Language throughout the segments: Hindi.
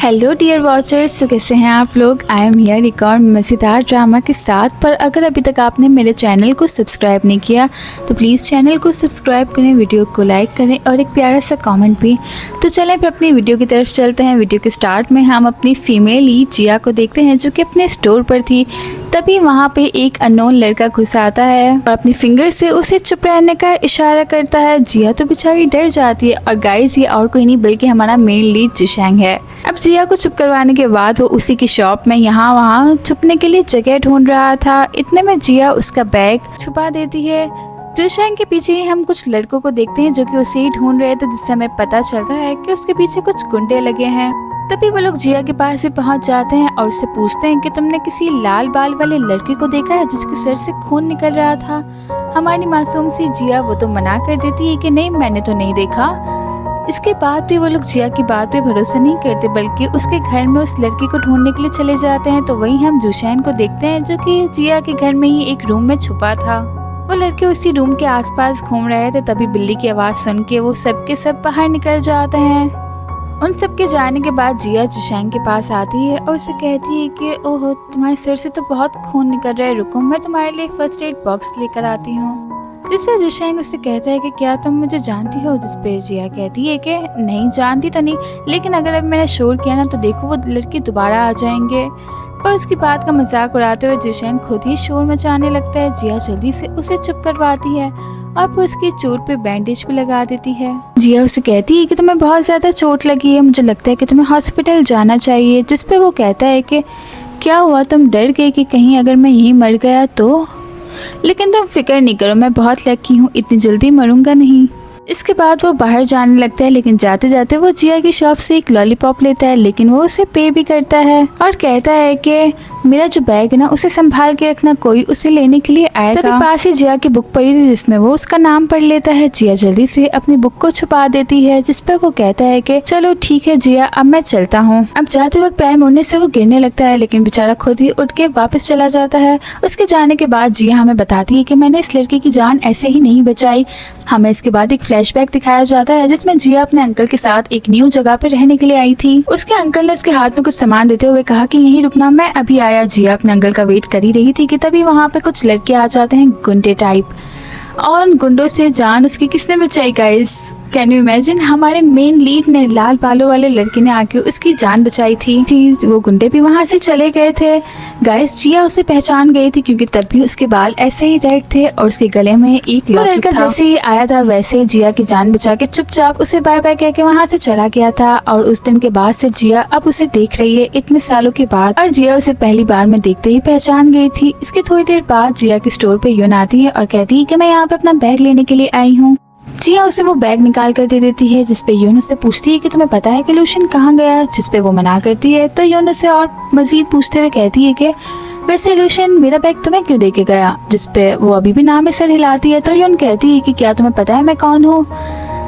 हेलो डियर वॉचर्स, तो कैसे हैं आप लोग। आई एम हियर एक और मज़ेदार ड्रामा के साथ। पर अगर अभी तक आपने मेरे चैनल को सब्सक्राइब नहीं किया तो प्लीज़ चैनल को सब्सक्राइब करें, वीडियो को लाइक करें और एक प्यारा सा कमेंट भी। तो चलें फिर अपनी वीडियो की तरफ चलते हैं। वीडियो के स्टार्ट में हम अपनी फीमेल लीड जिया को देखते हैं जो कि अपने स्टोर पर थी। तभी वहाँ पे एक अननोन लड़का घुस आता है और अपनी फिंगर से उसे चुप रहने का इशारा करता है। जिया तो बेचारी डर जाती है। और गाइस, ये और कोई नहीं बल्कि हमारा मेन लीड जुशैंग है। अब जिया को चुप करवाने के बाद वो उसी की शॉप में यहाँ वहाँ छुपने के लिए जगह ढूंढ रहा था। इतने में जिया उसका बैग छुपा देती है। जुशैंग के पीछे ही हम कुछ लड़कों को देखते हैं जो कि उसे ही ढूंढ रहे थे, जिससे हमें पता चलता है कि उसके पीछे कुछ गुंडे लगे हैं। तभी वो लोग जिया के पास ही पहुंच जाते हैं और उससे पूछते हैं कि तुमने किसी लाल बाल वाले लड़के को देखा है जिसके सर से खून निकल रहा था। हमारी मासूम सी जिया वो तो मना कर देती है कि नहीं, मैंने तो नहीं देखा। इसके बाद भी वो लोग जिया की बात पे भरोसा नहीं करते बल्कि उसके घर में उस लड़के को ढूंढने के लिए चले जाते हैं। तो वहीं हम जुशैन को देखते हैं जो कि जिया के घर में ही एक रूम में छुपा था। वो लड़के उसी रूम के आसपास घूम रहे थे। तभी बिल्ली की आवाज़ सुन के वो सबके सब बाहर निकल जाते हैं। उन सब के जाने के बाद जिया जुशैन के पास आती है और उसे कहती है कि ओहो, तुम्हारे सिर से तो बहुत खून निकल रहा है, रुको मैं तुम्हारे लिए फर्स्ट एड बॉक्स लेकर आती हूँ। जिस पे जुशैन उससे कहता है कि क्या तुम मुझे जानती हो। जिस पे जिया कहती है कि नहीं, जानती तो नहीं, लेकिन अगर अब मैंने शोर किया ना तो देखो वो लड़के दोबारा आ जाएंगे। पर उसकी बात का मजाक उड़ाते हुए जुशैन खुद ही शोर मचाने लगता है। जिया जल्दी से उसे चुप करवाती है और फिर उसकी चोट पे बैंडेज भी लगा देती है। जिया उसे कहती है कि तुम्हें बहुत ज़्यादा चोट लगी है, मुझे लगता है कि तुम्हें हॉस्पिटल जाना चाहिए। जिस पे वो कहता है कि क्या हुआ, तुम डर गए कि कहीं अगर मैं यहीं मर गया तो। लेकिन तुम फिक्र नहीं करो, मैं बहुत लकी हूँ, इतनी जल्दी मरूंगा नहीं। इसके बाद वो बाहर जाने लगता है, लेकिन जाते जाते वो जिया की शॉप से एक लॉलीपॉप लेता है, लेकिन वो उसे पे भी करता है और कहता है कि मेरा जो बैग है ना उसे संभाल के रखना, कोई उसे लेने के लिए आएगा। तभी पास ही जिया की बुक पड़ी थी जिसमें वो उसका नाम पढ़ लेता है। जिया जल्दी से अपनी बुक को छुपा देती है, जिस पर वो कहता है कि चलो ठीक है जिया, अब मैं चलता हूँ। अब जाते वक्त पैर मुड़ने से वो गिरने लगता है, लेकिन बेचारा खुद ही उठ के वापस चला जाता है। उसके जाने के बाद जिया हमें बताती है कि मैंने इस लड़के की जान ऐसे ही नहीं बचाई। हमें इसके बाद एक फ्लैशबैक दिखाया जाता है जिसमें जिया अपने अंकल के साथ एक न्यू जगह पे रहने के लिए आई थी। उसके अंकल ने उसके हाथ में कुछ सामान देते हुए कहा कि यहीं रुकना, मैं अभी आया। जिया अपने अंकल का वेट कर ही रही थी कि तभी वहाँ पे कुछ लड़के आ जाते हैं, गुंडे टाइप, और उन गुंडों से जान उसकी किसने बचाई गाइस। कैन यू इमेजिन, हमारे मेन लीड ने, लाल बालों वाले लड़के ने आके उसकी जान बचाई थी। वो गुंडे भी वहाँ से चले गए थे गाइस। जिया उसे पहचान गई थी क्योंकि तब भी उसके बाल ऐसे ही रेड थे और उसके गले में एक लड़का जैसे ही आया था वैसे ही जिया की जान बचा के चुपचाप उसे बाय बाय कह के वहाँ से चला गया था। और उस दिन के बाद से जिया अब उसे देख रही है इतने सालों के बाद, और जिया उसे पहली बार में देखते ही पहचान गई थी। इसके थोड़ी देर बाद जिया के स्टोर पे यून आती है और कहती है कि मैं यहाँ पे अपना बैग लेने के लिए आई हूँ। जिया उसे वो बैग निकाल कर दे देती है, जिसपे यून उससे पूछती है कि तुम्हें पता है कि लूशन कहाँ गया। जिसपे वो मना करती है। तो यून उसे और मजीद पूछते हुए कहती है कि वैसे लूशन मेरा बैग तुम्हें क्यों दे के गया। जिसपे वो अभी भी ना में सर हिलाती है। तो यून कहती है कि क्या तुम्हें पता है मैं कौन हूँ।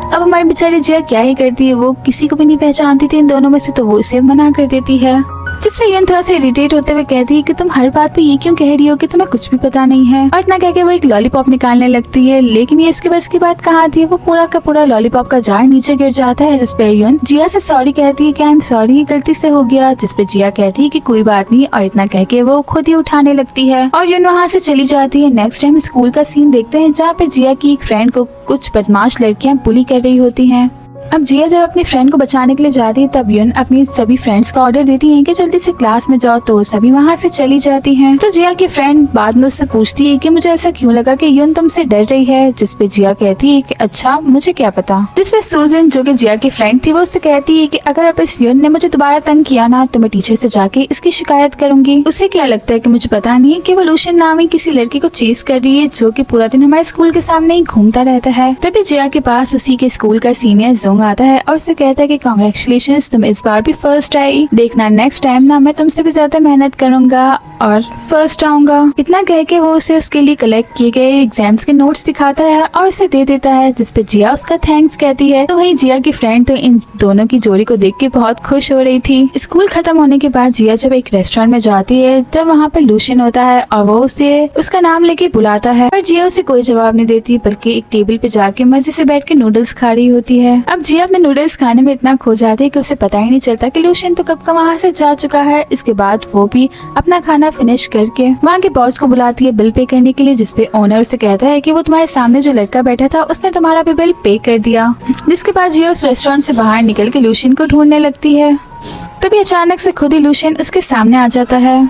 अब हमारी बेचारी जिया क्या ही करती है, वो किसी को भी नहीं पहचानती थी इन दोनों में से, तो वो इसे मना कर देती है। जिससे यून थोड़ा सा इरिटेट होते हुए कहती है कि तुम हर बात पे ये क्यों कह रही हो कि तुम्हें कुछ भी पता नहीं है। और इतना कह के वो एक लॉलीपॉप निकालने लगती है, लेकिन ये उसके बस की बात कहाँ थी। वो पूरा का पूरा लॉलीपॉप का जार नीचे गिर जाता है। जिसपे यून जिया से सॉरी कहती है कि आई एम सॉरी, गलती से हो गया। जिसपे जिया कहती है कि कोई बात नहीं, और इतना कह के वो खुद ही उठाने लगती है और यून वहाँ से चली जाती है। नेक्स्ट टाइम स्कूल का सीन देखते हैं जहाँ पे जिया की एक फ्रेंड को कुछ बदमाश लड़कियाँ बुली कर रही होती हैं। अब जिया जब अपनी फ्रेंड को बचाने के लिए जाती है तब यून अपनी सभी फ्रेंड्स का ऑर्डर देती हैं कि जल्दी से क्लास में जाओ, तो सभी वहाँ से चली जाती हैं। तो जिया की फ्रेंड बाद में उससे पूछती है कि मुझे ऐसा क्यों लगा कि यून तुमसे डर रही है। जिसपे जिया कहती है कि अच्छा, मुझे क्या पता। जिसपे सूजन जो कि जिया की फ्रेंड थी वो उससे कहती है कि अगर अब इस यून ने मुझे दोबारा तंग किया ना तो मैं टीचर से जाके इसकी शिकायत करूंगी। उसे क्या लगता है कि मुझे पता नहीं है कि वो लूशन नामी किसी लड़की को चेस कर रही है जो कि पूरा दिन हमारे स्कूल के सामने ही घूमता रहता है। तभी जिया के पास उसी के स्कूल का सीनियर जोंग आता है और कहता है कि कांग्रेचुलेशंस, तुम इस बार भी फर्स्ट आई, देखना नेक्स्ट टाइम ना मैं तुमसे भी ज्यादा मेहनत करूंगा और फर्स्ट आऊंगा। इतना कह के वो उसे उसके लिए कलेक्ट किए गए एग्जाम्स के नोट्स दिखाता है और उसे दे देता है। जिसपे जिया उसका थैंक्स कहती है। तो वही जिया की फ्रेंड तो इन दोनों की जोड़ी को देख के बहुत खुश हो रही थी। स्कूल खत्म होने के बाद जिया जब एक रेस्टोरेंट में जाती है तब वहाँ पे लूशन होता है और वो उसे उसका नाम लेके बुलाता है, पर जिया उसे कोई जवाब नहीं देती बल्कि एक टेबल पे जाके मजे से बैठ के नूडल्स खा रही होती है। अब जिया अपने नूडल्स खाने में इतना खो जाती है कि उसे पता ही नहीं चलता कि लूशियन तो कब का वहाँ से जा चुका है। इसके बाद वो भी अपना खाना फिनिश करके वहाँ के बॉस को बुलाती है बिल पे करने के लिए, जिसपे ओनर उसे कहता है कि वो तुम्हारे सामने जो लड़का बैठा था उसने तुम्हारा भी बिल पे कर दिया। जिसके बाद जिया उस रेस्टोरेंट से बाहर निकल के लूशियन को ढूंढने लगती है। तभी अचानक से खुद ही लूशियन उसके सामने आ जाता है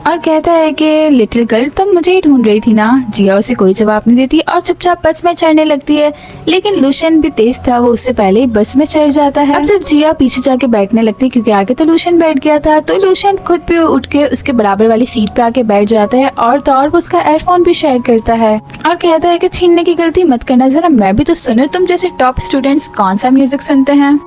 और कहता है कि लिटिल गर्ल तुम मुझे ही ढूंढ रही थी ना। जिया उसे कोई जवाब नहीं देती और चुपचाप बस में चढ़ने लगती है, लेकिन लूशियन भी तेज था, वो उससे पहले ही बस में चढ़ जाता है। अब जब जिया पीछे जाके बैठने लगती है क्योंकि आगे तो लूशियन बैठ गया था, तो लूशियन खुद भी उठ के उसके बराबर वाली सीट पे आके बैठ जाता है और तो और वो उसका एयरफोन भी शेयर करता है और कहता है कि छीनने की गलती मत करना, जरा मैं भी तो सुनो, तुम जैसे टॉप स्टूडेंट्स कौन सा म्यूजिक सुनते हैं।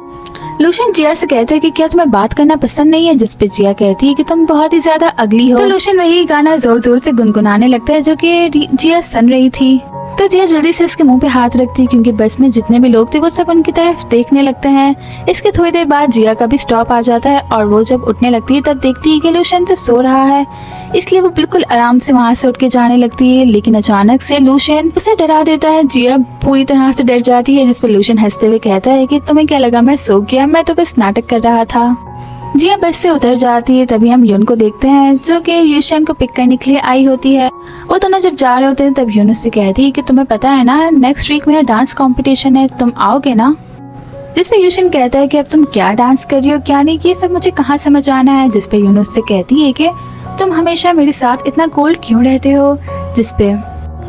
लूशियन जिया से कहता है कि क्या तुम्हें बात करना पसंद नहीं है, जिसपे जिया कहती है कि तुम बहुत ही ज्यादा अगली हो। तो लूशियन वही गाना जोर जोर से गुनगुनाने लगता है जो कि जिया सुन रही थी। तो जिया जल्दी से उसके मुंह पे हाथ रखती है क्योंकि बस में जितने भी लोग थे वो सब उनकी तरफ देखने लगते हैं। इसके थोड़ी देर बाद जिया का भी स्टॉप आ जाता है और वो जब उठने लगती है तब देखती है कि लूशियन तो सो रहा है, इसलिए वो बिल्कुल आराम से वहाँ से उठ के जाने लगती है। लेकिन अचानक से लूशियन उसे डरा देता है। जिया पूरी तरह से डर जाती है, जिसपे लूशियन हंसते हुए कहता है कि तुम्हें क्या लगा मैं सो गया, मैं तो बस नाटक कर रहा था। जिया बस से उतर जाती है। तभी हम यून को देखते हैं जो कि लूशियन को पिक करने के लिए आई होती है। वो दोनों जब जा रहे होते हैं तब यून उससे कहती है कि तुम्हें पता है ना नेक्स्ट वीक मेरा डांस कंपटीशन है, तुम आओगे ना। जिसपे लूशियन कहता है कि अब तुम क्या डांस कर रही हो क्या नहीं, ये सब मुझे कहाँ समझ आना है। जिसपे यून उससे कहती है कि तुम हमेशा मेरे साथ इतना कोल्ड क्यों रहते हो। जिसपे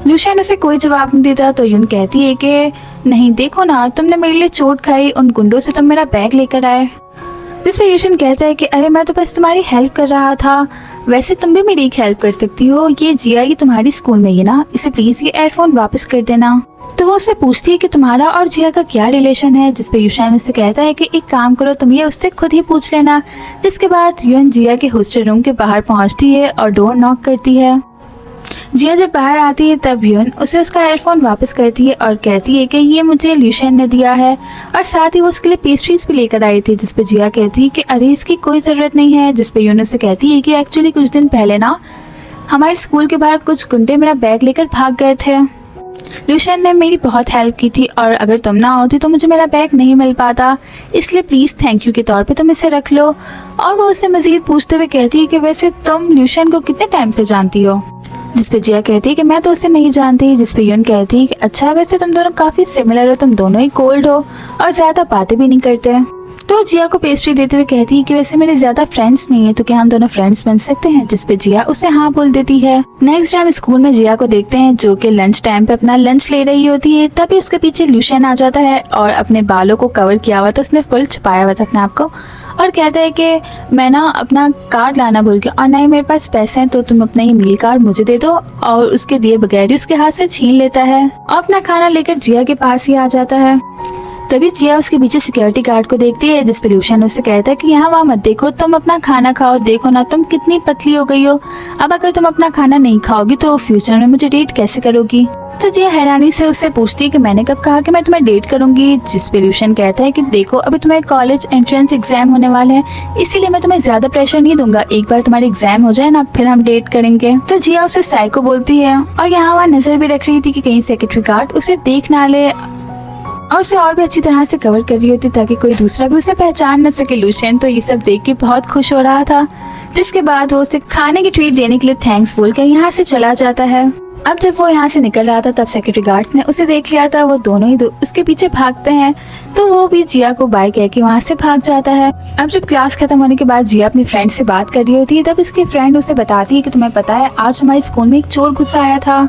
लूशियन उसे कोई जवाब नहीं देता। तो यून कहती है कि नहीं देखो ना, तुमने मेरे लिए चोट खाई, उन गुंडों से तुम मेरा बैग लेकर आए। जिसपे लूशियन कहता है कि अरे मैं तो बस तुम्हारी हेल्प कर रहा था, वैसे तुम भी मेरी एक हेल्प कर सकती हो, ये जिया ये तुम्हारी स्कूल में ही ना, इसे प्लीज ये एयरफोन वापस कर देना। तो वो उससे पूछती है कि तुम्हारा और जिया का क्या रिलेशन है। जिसपे लूशियन उससे कहता है कि एक काम करो, तुम ये उससे खुद ही पूछ लेना। जिसके बाद यून जिया के हॉस्टल रूम के बाहर पहुंचती है और डोर नॉक करती है। जिया जब बाहर आती है तब यून उसे उसका एयरफोन वापस करती है और कहती है कि ये मुझे लूशियन ने दिया है और साथ ही वो उसके लिए पेस्ट्रीज भी लेकर आई थी। जिसपे जिया कहती है कि अरे इसकी कोई ज़रूरत नहीं है। जिसपे यून उसे कहती है कि एक्चुअली कुछ दिन पहले ना हमारे स्कूल के बाहर कुछ गुंडे मेरा बैग लेकर भाग गए थे। लूशियन ने मेरी बहुत हेल्प की थी और अगर तुम ना होती तो मुझे मेरा बैग नहीं मिल पाता, इसलिए प्लीज़ थैंक यू के तौर पे तुम इसे रख लो। और वो उससे मज़ीद पूछते हुए कहती है कि वैसे तुम लूशियन को कितने टाइम से जानती हो। जिसपे जिया कहती है कि मैं तो उसे नहीं जानती। जिसपे यून कहती है कि अच्छा वैसे तुम दोनों काफ़ी सिमिलर हो, तुम दोनों ही कोल्ड हो और ज़्यादा बातें भी नहीं करते। तो जिया को पेस्ट्री देते हुए कहती है कि वैसे मेरे ज़्यादा फ्रेंड्स नहीं है, तो क्या हम दोनों फ्रेंड्स बन सकते हैं। जिसपे जिया उसे हाँ बोल देती है। नेक्स्ट टाइम स्कूल में जिया को देखते हैं जो कि लंच टाइम पे अपना लंच ले रही होती है। तभी उसके पीछे लूशियन आ जाता है और अपने बालों को कवर किया हुआ था, उसने फुल छुपाया हुआ था अपने आप को, और कहता है कि मैं ना अपना कार्ड लाना भूल गया और नहीं मेरे पास पैसे हैं, तो तुम अपना ये मील कार्ड मुझे दे दो। और उसके दिए बगैर ही उसके हाथ से छीन लेता है और अपना खाना लेकर जिया के पास ही आ जाता है। तभी जिया उसके पीछे सिक्योरिटी गार्ड को देखती है। जिसपे लूशियन उससे कहता है कि यहाँ वहाँ मत देखो, तुम अपना खाना खाओ, देखो ना तुम कितनी पतली हो गई हो, अब अगर तुम अपना खाना नहीं खाओगी तो फ्यूचर में मुझे डेट कैसे करोगी। तो जिया हैरानी से उससे पूछती है कि मैंने कब कहा कि मैं तुम्हें डेट करूंगी। जिसपे लूशियन कहता है कि देखो अभी तुम्हें कॉलेज एंट्रेंस एग्जाम होने वाले हैं, इसीलिए मैं तुम्हें ज्यादा प्रेशर नहीं दूंगा, एक बार तुम्हारे एग्जाम हो जाए ना फिर हम डेट करेंगे। तो जिया उसे साइको बोलती है और यहाँ वहाँ नजर भी रख रही थी कि कहीं सेक्रेटरी गार्ड उसे देख ना ले और उसे और भी अच्छी तरह से कवर कर रही होती ताकि कोई दूसरा भी उसे पहचान न सके। लूशियन तो ये सब देख के बहुत खुश हो रहा था। जिसके बाद वो उसे खाने की ट्रीट देने के लिए थैंक्स बोलकर यहाँ से चला जाता है। अब जब वो यहाँ से निकल रहा था तब सेक्रेटरी गार्ड्स ने उसे देख लिया था। वो दोनों ही उसके पीछे भागते हैं, तो वो भी जिया को बाय कह के वहाँ से भाग जाता है। अब जब क्लास खत्म होने के बाद जिया अपनी फ्रेंड से बात कर रही होती है तब उसकी फ्रेंड उसे बताती है कि तुम्हें पता है आज हमारे स्कूल में एक चोर घुसा आया था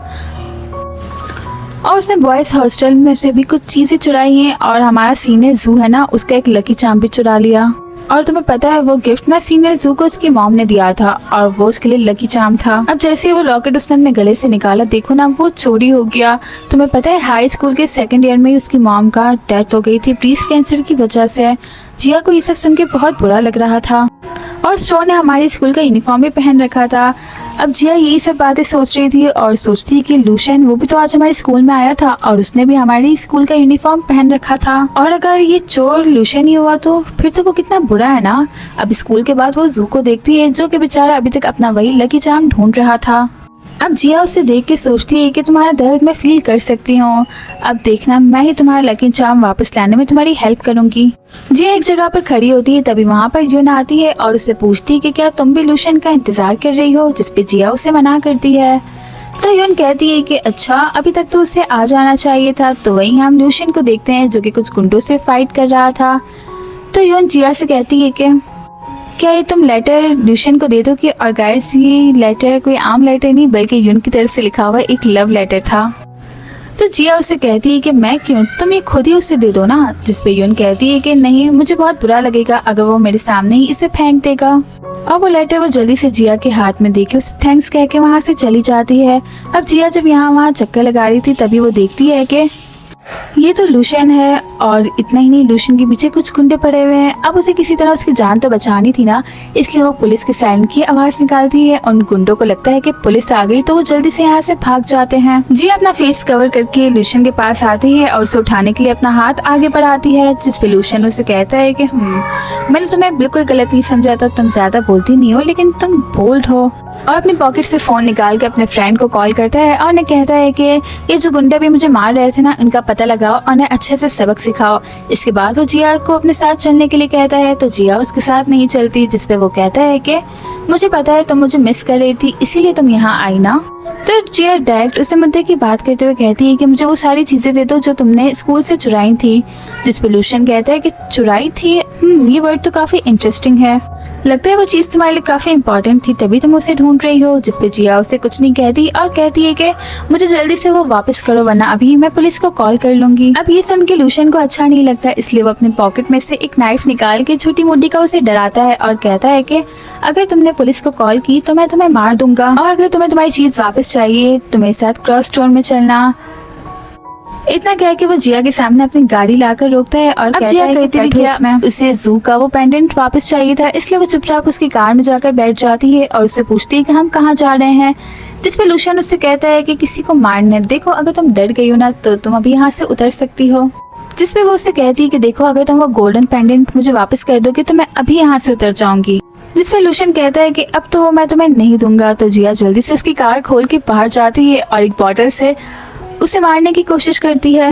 और उसने बॉयज हॉस्टल में से भी कुछ चीजें चुराई हैं और हमारा सीनियर जू है ना उसका एक लकी चार्म भी चुरा लिया। और तुम्हें पता है वो गिफ्ट ना सीनियर जू को उसकी मॉम ने दिया था और वो उसके लिए लकी चार्म था। अब जैसे ही वो लॉकेट उसने अपने गले से निकाला, देखो ना वो चोरी हो गया। तुम्हें पता है हाई स्कूल के सेकंड ईयर में ही उसकी मॉम का डेथ हो गई थी ब्रेस्ट कैंसर की वजह से। जिया को ये सब सुन के बहुत बुरा लग रहा था और शो ने हमारे स्कूल का यूनिफॉर्म भी पहन रखा था। अब जिया यही सब बातें सोच रही थी और सोचती कि लूशियन वो भी तो आज हमारे स्कूल में आया था और उसने भी हमारे स्कूल का यूनिफॉर्म पहन रखा था, और अगर ये चोर लूशियन ही हुआ तो फिर तो वो कितना बुरा है ना। अब स्कूल के बाद वो जू को देखती है जो कि बेचारा अभी तक अपना वही लकी चार्म ढूंढ रहा था। अब जिया उसे देख के सोचती है कि तुम्हारा दर्द मैं फील कर सकती हूँ, अब देखना मैं ही तुम्हारा लकी चार्म वापस लाने में तुम्हारी हेल्प करूंगी। जिया एक जगह पर खड़ी होती है, तभी वहाँ पर यून आती है और उसे पूछती है कि क्या तुम भी लूशन का इंतजार कर रही हो, जिसपे जिया उसे मना करती है। तो यून कहती है कि अच्छा अभी तक तो उसे आ जाना चाहिए था। तो वहीं हम लूशन को देखते हैं जो कि कुछ गुंडों से फाइट कर रहा था। तो यून जिया से कहती है कि क्या ये तुम लेटर लूशन को दे दो कि, और गाइस ये लेटर कोई आम लेटर नहीं बल्कि यून की तरफ से लिखा हुआ एक लव लेटर था। तो जिया उसे कहती है कि मैं क्यों, तुम ये खुद ही उसे दे दो ना। जिसपे यून कहती है कि नहीं, मुझे बहुत बुरा लगेगा अगर वो मेरे सामने ही इसे फेंक देगा। और वो लेटर वो जल्दी से जिया के हाथ में देके उसे थैंक्स कह के वहाँ से चली जाती है। अब जिया जब यहाँ वहाँ चक्कर लगा रही थी तभी वो देखती है कि ये तो लूशन है, और इतना ही नहीं लूशन के पीछे कुछ गुंडे पड़े हुए हैं। अब उसे किसी तरह उसकी जान तो बचानी थी ना, इसलिए वो पुलिस के सायरन की आवाज निकालती है। उन गुंडों को लगता है कि पुलिस आ गई तो वो जल्दी से यहाँ से भाग जाते हैं। जी अपना फेस कवर करके लूशन के पास आती है और उसे उठाने के लिए अपना हाथ आगे बढ़ाती है, जिसपे लूशन उसे कहता है कि मैंने तुम्हें बिल्कुल गलत नहीं समझा था, तुम ज्यादा बोलती नहीं हो लेकिन तुम बोल्ड हो। और अपनी पॉकेट से फोन निकाल के अपने फ्रेंड को कॉल करता है और उन्हें कहता है कि ये जो गुंडे भी मुझे मार रहे थे ना, इनका पता लगाओ और उन्हें अच्छे से सबक सिखाओ। इसके बाद वो जिया को अपने साथ चलने के लिए कहता है। तो जिया उसके साथ नहीं चलती, जिसपे वो कहता है कि मुझे पता है तुम मुझे मिस कर रही थी इसीलिए तुम यहाँ आई ना। तो जिया डायरेक्ट उसे मुद्दे की बात करते हुए कहती है कि मुझे वो सारी चीजें दे दो जो तुमने स्कूल से चुराई थी। जिसपे लूशन कहता है कि चुराई थी, ये वर्ड तो काफी इंटरेस्टिंग है, लगता है वो चीज तुम्हारे लिए काफी इंपॉर्टेंट थी तभी तुम उसे ढूंढ रही हो। जिसपे जिया उसे कुछ नहीं कहती और कहती है कि मुझे जल्दी से वो वापस करो वरना अभी मैं पुलिस को कॉल कर लूंगी। अब ये सुन के लूशन को अच्छा नहीं लगता, इसलिए वो अपने पॉकेट में से एक नाइफ निकाल के छोटी मोटी का उसे डराता है और कहता है कि अगर तुमने पुलिस को कॉल की तो मैं तुम्हें मार दूंगा, और अगर तुम्हें तुम्हारी चीज वापस चाहिए तो मेरे साथ क्रॉस टाउन में चलना। इतना कह के वो जिया के सामने अपनी गाड़ी लाकर रोकता है और कहता है कि उसे जू का वो पेंडेंट वापस चाहिए था, इसलिए वो चुपचाप उसकी कार में जाकर बैठ जाती है और उससे पूछती है कि हम कहाँ जा रहे हैं। जिसपे लूशन उससे कहता है कि किसी को मारने देखो, अगर तुम डर गई हो ना तो तुम अभी यहाँ से उतर सकती हो। जिसपे वो उससे कहती है कि देखो अगर तुम वो गोल्डन पेंडेंट मुझे वापस कर दोगे तो मैं अभी यहाँ से उतर जाऊंगी। जिसपे लूशन कहता है कि अब तो मैं तुम्हें नहीं दूंगा। तो जिया जल्दी से उसकी कार खोल के बाहर जाती है और एक बॉटल से उसे मारने की कोशिश करती है।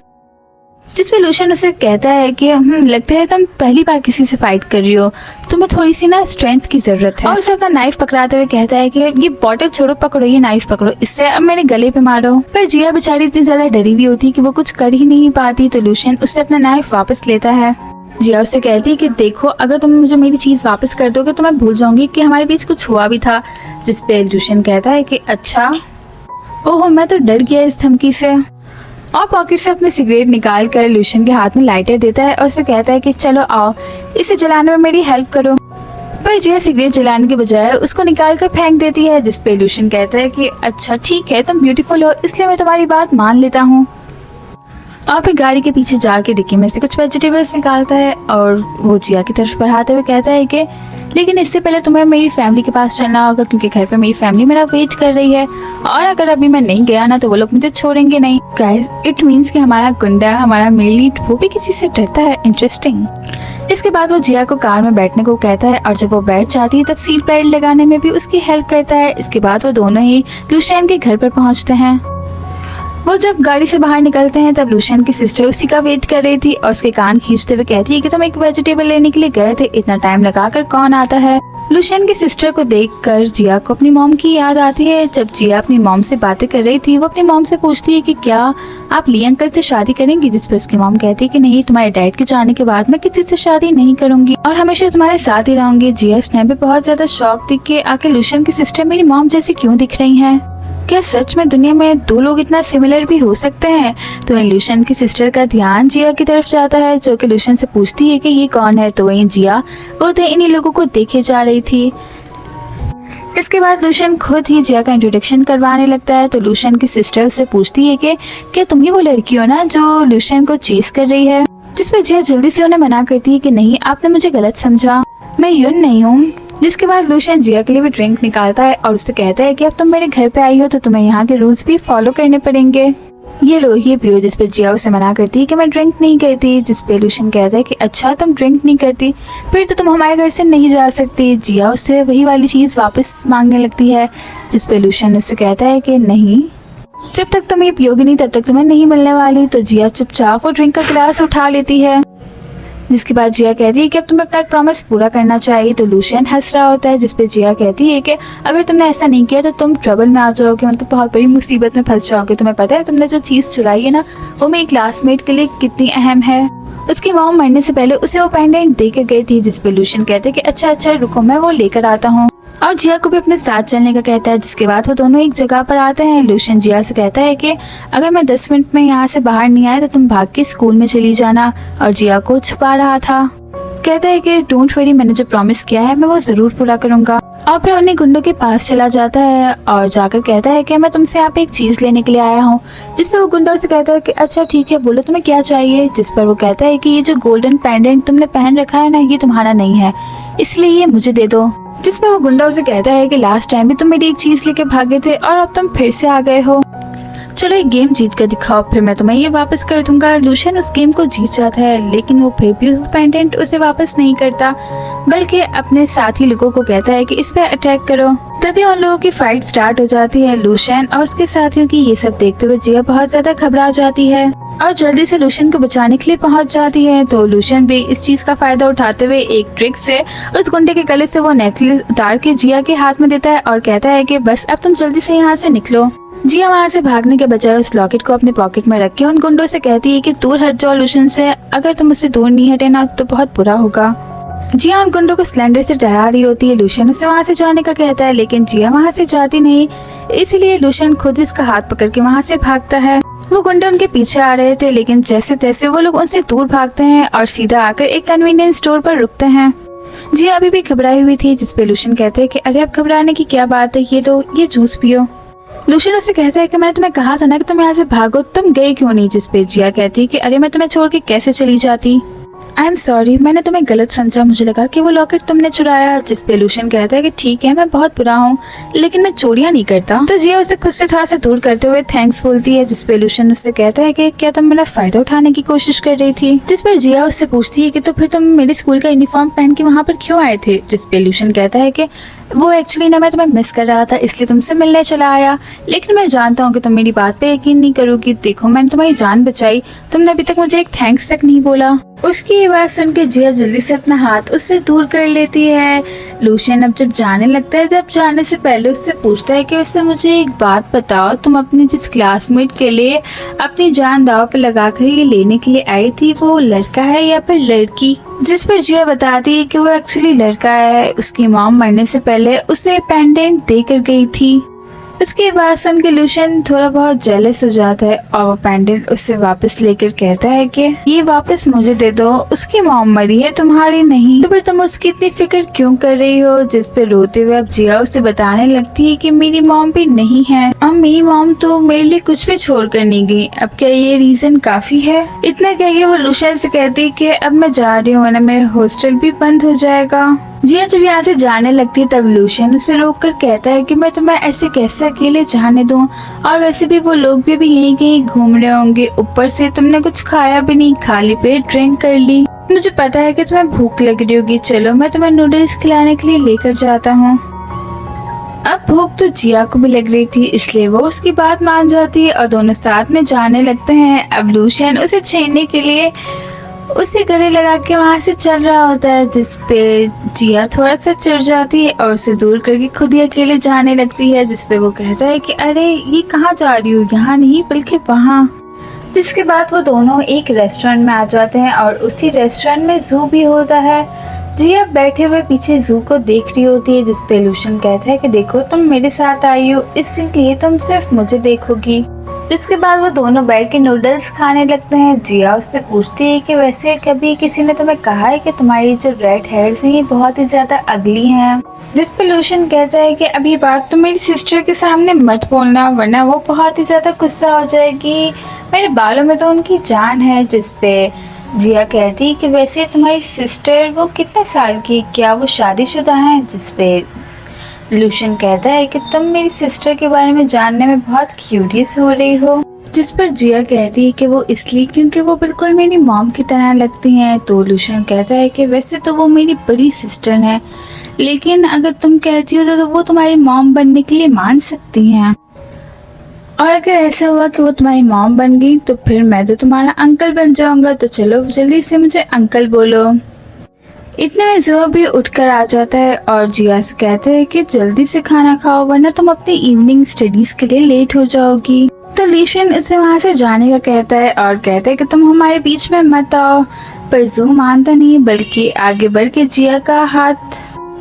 जिसपे लूशन उसे कहता है कि लगता है तुम पहली बार किसी से फाइट कर रही हो, तुम्हें थोड़ी सी ना स्ट्रेंथ की जरूरत है। और उसे अपना नाइफ पकड़ाते हुए कहता है कि ये बॉटल छोड़ो, पकड़ो ये नाइफ पकड़ो, इससे अब मेरे गले पे मारो। पर जिया बेचारी इतनी ज्यादा डरी हुई होती है कि वो कुछ कर ही नहीं पाती। तो लूशन उससे अपना नाइफ वापस लेता है। जिया उससे कहती है कि देखो अगर तुम मुझे मेरी चीज वापस कर दोगे तो मैं भूल जाऊंगी कि हमारे बीच कुछ हुआ भी था। जिसपे लूशन कहता है कि अच्छा, ओह मैं तो डर गया इस धमकी से। और पॉकेट से अपनी सिगरेट निकाल कर लूशन के हाथ में लाइटर देता है और उसे कहता है कि चलो आओ इसे जलाने में मेरी हेल्प करो। पर जिया सिगरेट जलाने के बजाय उसको निकाल कर फेंक देती है। जिसपे लूशन कहता है कि अच्छा ठीक है, तुम ब्यूटीफुल हो इसलिए मैं तुम्हारी बात मान लेता हूँ। और फिर गाड़ी के पीछे जाके डिक्की में से कुछ वेजिटेबल्स निकालता है और वो जिया की तरफ बढ़ाते हुए कहता है कि लेकिन इससे पहले तुम्हें मेरी फैमिली के पास चलना होगा क्योंकि घर पे मेरी फैमिली मेरा वेट कर रही है, और अगर अभी मैं नहीं गया ना तो वो लोग मुझे छोड़ेंगे नहीं। गाइस इट मीन्स कि हमारा गुंडा, हमारा मेल लीड, वो भी किसी से डरता है। इंटरेस्टिंग। इसके बाद वो जिया को कार में बैठने को कहता है और जब वो बैठ जाती है तब सीट बेल्ट लगाने में भी उसकी हेल्प करता है। इसके बाद वो दोनों ही लूशन के घर पर पहुँचते हैं। वो जब गाड़ी से बाहर निकलते हैं तब लूशन की सिस्टर उसी का वेट कर रही थी और उसके कान खींचते हुए कहती है कि तुम एक वेजिटेबल लेने के लिए गए थे, इतना टाइम लगाकर कौन आता है। लूशन की सिस्टर को देखकर जिया को अपनी मॉम की याद आती है। जब जिया अपनी मॉम से बातें कर रही थी वो अपनी मॉम से पूछती है कि क्या आप ली अंकल से शादी करेंगी। जिसपे उसकी मॉम कहती है कि नहीं, तुम्हारे डैड के जाने के बाद मैं किसी से शादी नहीं करूंगी और हमेशा तुम्हारे साथ ही रहूंगी। जिया इस टाइम पे बहुत ज्यादा शॉक थी कि आखिर लूशन की सिस्टर मेरी मॉम जैसी क्यों दिख रही है, क्या सच में दुनिया में दो लोग इतना सिमिलर भी हो सकते हैं। तो वहीं लूशन की सिस्टर का ध्यान जिया की तरफ जाता है जो कि लूशन से पूछती है कि ये कौन है। तो वहीं जिया वो तो इन्हीं लोगों को देखे जा रही थी। इसके बाद लूशन खुद ही जिया का इंट्रोडक्शन करवाने लगता है। तो लूशन की सिस्टर उससे पूछती है कि क्या तुम ही वो लड़की हो ना जो लूशन को चेस कर रही है। जिसपे जिया जल्दी से उन्हें मना करती है कि नहीं, आपने मुझे गलत समझा, मैं यून नहीं हूँ। जिसके बाद लूशन जिया के लिए भी ड्रिंक निकालता है और उससे कहता है कि अब तुम मेरे घर पे आई हो तो तुम्हें यहाँ के रूल्स भी फॉलो करने पड़ेंगे। ये लो ये पियो, जिस पे जिया उसे मना करती है कि मैं ड्रिंक नहीं करती, जिस पे लूशन कहता है कि अच्छा तुम ड्रिंक नहीं करती फिर तो तुम हमारे घर से नहीं जा सकती। जिया उससे वही वाली चीज़ वापस मांगने लगती है, जिस पे लूशन उससे कहता है कि नहीं, जब तक तुम ये पियोगी नहीं तब तक तुम्हें नहीं मिलने वाली। तो जिया चुपचाप वो ड्रिंक का गिलास उठा लेती है, जिसके बाद जिया कहती है कि अब तुम्हें अपना प्रॉमिस पूरा करना चाहिए। तो लूशन हंस रहा होता है, जिसपे जिया कहती है कि अगर तुमने ऐसा नहीं किया तो तुम ट्रबल में आ जाओगे, मतलब बहुत बड़ी मुसीबत में फंस जाओगे। तुम्हें पता है तुमने जो चीज़ चुराई है ना वो मेरी क्लासमेट के लिए कितनी अहम है। उसकी मॉम मरने से पहले उसे वो पेंडेंट दे के गई थी, जिसपे लूशन कहते हैं कि अच्छा रुको मैं वो लेकर आता हूँ, और जिया को भी अपने साथ चलने का कहता है। जिसके बाद वो दोनों एक जगह पर आते हैं। लूशन जिया से कहता है कि अगर मैं 10 मिनट में यहाँ से बाहर नहीं आया तो तुम भाग के स्कूल में चली जाना, और जिया को छुपा रहा था। कहता है कि डोंट वरी, मैंने जो प्रॉमिस किया है मैं वो जरूर पूरा करूंगा। और फिर उन्हें गुंडों के पास चला जाता है और जाकर कहता है कि मैं तुमसे यहाँ पे एक चीज लेने के लिए आया हूँ, जिस पर वो गुंडा उसे कहता है कि अच्छा ठीक है बोलो तुम्हें क्या चाहिए। जिस पर वो कहता है कि ये जो गोल्डन पेंडेंट तुमने पहन रखा है ना ये तुम्हारा नहीं है, इसलिए ये मुझे दे दो। जिसमें वो गुंडा उसे कहता है कि लास्ट टाइम भी तुम मेरी एक चीज लेके भागे थे और अब तुम फिर से आ गए हो, चलो एक गेम जीत कर दिखाओ फिर मैं तुम्हें ये वापस कर दूंगा। लूशन उस गेम को जीत जाता है, लेकिन वो फिर भी पेंडेंट उसे वापस नहीं करता, बल्कि अपने साथी लोगों को कहता है कि इस पे अटैक करो। तभी उन लोगों की फाइट स्टार्ट हो जाती है। लूशन और उसके साथियों की ये सब देखते हुए जिया बहुत ज्यादा घबरा जाती है और जल्दी से लूशन को बचाने के लिए पहुंच जाती है। तो लूशन भी इस चीज का फायदा उठाते हुए एक ट्रिक से उस गुंडे के गले से वो नेकलेस उतार के जिया के हाथ में देता है और कहता है कि बस अब तुम जल्दी से यहाँ से निकलो। जिया वहाँ से भागने के बजाय उस लॉकेट को अपने पॉकेट में रख के उन गुंडों से कहती है कि दूर हट जाओ लूशन से, अगर तुम उससे दूर नहीं हटे ना तो बहुत बुरा होगा। जिया उन गुंडों को सिलेंडर से डरा रही होती है। लूशन उसे वहाँ से जाने का कहता है, लेकिन जिया वहाँ से जाती नहीं, इसीलिए लूशन खुद उसका हाथ पकड़ के वहाँ से भागता है। वो गुंडे उनके पीछे आ रहे थे, लेकिन जैसे तैसे वो लोग उनसे दूर भागते हैं और सीधा आकर एक कन्वीनियंस स्टोर पर रुकते हैं। जिया अभी भी घबराई हुई थी, जिसपे लूशन कहते हैं कि अरे अब घबराने की क्या बात है, ये लो ये जूस पियो। लूशन उसे कहता है कि मैंने तुम्हें कहा था ना कि तुम यहाँ से भागो, तुम गई क्यों नहीं। जिसपे जिया कहती है कि अरे मैं तुम्हें छोड़ के कैसे चली जाती, आई एम सॉरी मैंने तुम्हें गलत समझा, मुझे लगा कि वो लॉकेट तुमने चुराया। जिसपे लूशन कहता है कि ठीक है मैं बहुत बुरा हूँ लेकिन मैं चोरियां नहीं करता। तो जिया उसे खुद से थोड़ा सा दूर करते हुए थैंक्स बोलती है। जिसपे लूशन उससे कहता है कि क्या तुम मेरा फायदा उठाने की कोशिश कर रही थी। जिस पर जिया उससे पूछती है कि तो फिर तुम मेरे स्कूल का यूनिफॉर्म पहन के वहाँ पर क्यों आए थे। जिसपे लूशन कहता है कि वो एक्चुअली ना मैं तुम्हें मिस कर रहा था इसलिए तुमसे मिलने चला आया, लेकिन मैं जानता हूँ कि तुम मेरी बात पे यकीन नहीं करोगी। देखो मैंने तुम्हारी जान बचाई, तुमने अभी तक मुझे एक थैंक्स तक नहीं बोला। उसकी ये बात सुन के जिया जल्दी से अपना हाथ उससे दूर कर लेती है। लूशन अब जब जाने लगता है तब जाने से पहले उससे पूछता है कि वैसे मुझे एक बात बताओ, तुम अपने जिस क्लासमेट के लिए अपनी जान दांव पे लगाकर ये लेने के लिए आई थी वो लड़का है या फिर लड़की। जिस पर जिया बताती है कि वो एक्चुअली लड़का है, उसकी मॉम मरने से पहले उसे पेंडेंट देकर गई थी। उसके बाद सुन के लूशन थोड़ा बहुत जेलस हो जाता है और वो पेंडेंट उससे वापस लेकर कहता है कि ये वापस मुझे दे दो, उसकी मॉम मरी है तुम्हारी नहीं, तो फिर तुम उसकी इतनी फिक्र क्यों कर रही हो। जिस पे रोते हुए अब जिया उसे बताने लगती है कि मेरी मॉम भी नहीं है और मेरी मॉम तो मेरे लिए कुछ भी छोड़ कर नहीं गई, अब क्या ये रीजन काफी है। इतना कह के वो लूशन से कहती है कि अब मैं जा रही हूँ वरना मेरा हॉस्टल भी बंद हो जाएगा। जिया जब यहाँ से जाने लगती है तब लूशन उसे रोक कर कहता है कि मैं तुम्हें ऐसे कैसे अकेले जाने दूं, और वैसे भी वो लोग भी अभी यहीं कहीं घूम रहे होंगे, ऊपर से तुमने कुछ खाया भी नहीं, खाली पेट ड्रिंक कर ली, मुझे पता है कि तुम्हें भूख लग रही होगी, चलो मैं तुम्हें नूडल्स खिलाने के लिए लेकर जाता हूँ। अब भूख तो जिया को भी लग रही थी इसलिए वो उसकी बात मान जाती है और दोनों साथ में जाने लगते हैं। अब लूशन उसे छेड़ने के लिए उसे गले लगा के वहाँ से चल रहा होता है, जिसपे जिया थोड़ा सा चिढ़ जाती है और उसे दूर करके खुद ही अकेले जाने लगती है। जिसपे वो कहता है कि अरे ये कहाँ जा रही हो, यहाँ नहीं बल्कि वहाँ। जिसके बाद वो दोनों एक रेस्टोरेंट में आ जाते हैं और उसी रेस्टोरेंट में जू भी होता है। जिया बैठे हुए पीछे जू को देख रही होती है, जिसपे लूशन कहता है कि देखो तुम मेरे साथ आई हो इसलिए तुम सिर्फ मुझे देखोगी। जिसके बाद वो दोनों बैठ के नूडल्स खाने लगते हैं। जिया उससे पूछती है कि वैसे कभी किसी ने तुम्हें कहा है कि तुम्हारी जो रेड हेयर्स हैं ये बहुत ही ज्यादा अगली हैं। जिस पे लूशन कहता है कि अभी बात तो मेरी सिस्टर के सामने मत बोलना वरना वो बहुत ही ज्यादा गुस्सा हो जाएगी, मेरे बालों में तो उनकी जान है। जिस पे जिया कहती है कि वैसे तुम्हारी सिस्टर वो कितने साल की, क्या वो शादीशुदा हैं। जिस पे लूशन कहता है कि तुम मेरी सिस्टर के बारे में जानने में बहुत क्यूरियस हो रही हो। जिस पर जिया कहती है कि वो इसलिए क्योंकि वो बिल्कुल मेरी मॉम की तरह लगती हैं। तो लूशन कहता है कि वैसे तो वो मेरी बड़ी सिस्टर है, लेकिन अगर तुम कहती हो तो वो तुम्हारी मॉम बनने के लिए मान सकती हैं, और अगर ऐसा हुआ कि वो तुम्हारी मॉम बन गई तो फिर मैं तो तुम्हारा अंकल बन जाऊंगा। तो चलो जल्दी से मुझे अंकल बोलो। इतने में जो भी उठकर आ जाता है और जिया से कहता है कि जल्दी से खाना खाओ वरना तुम अपनी इवनिंग स्टडीज के लिए लेट हो जाओगी। तो लीशन उसे वहाँ से जाने का कहता है और कहता है कि तुम हमारे बीच में मत आओ, पर जू मानता नहीं बल्कि आगे बढ़ के जिया का हाथ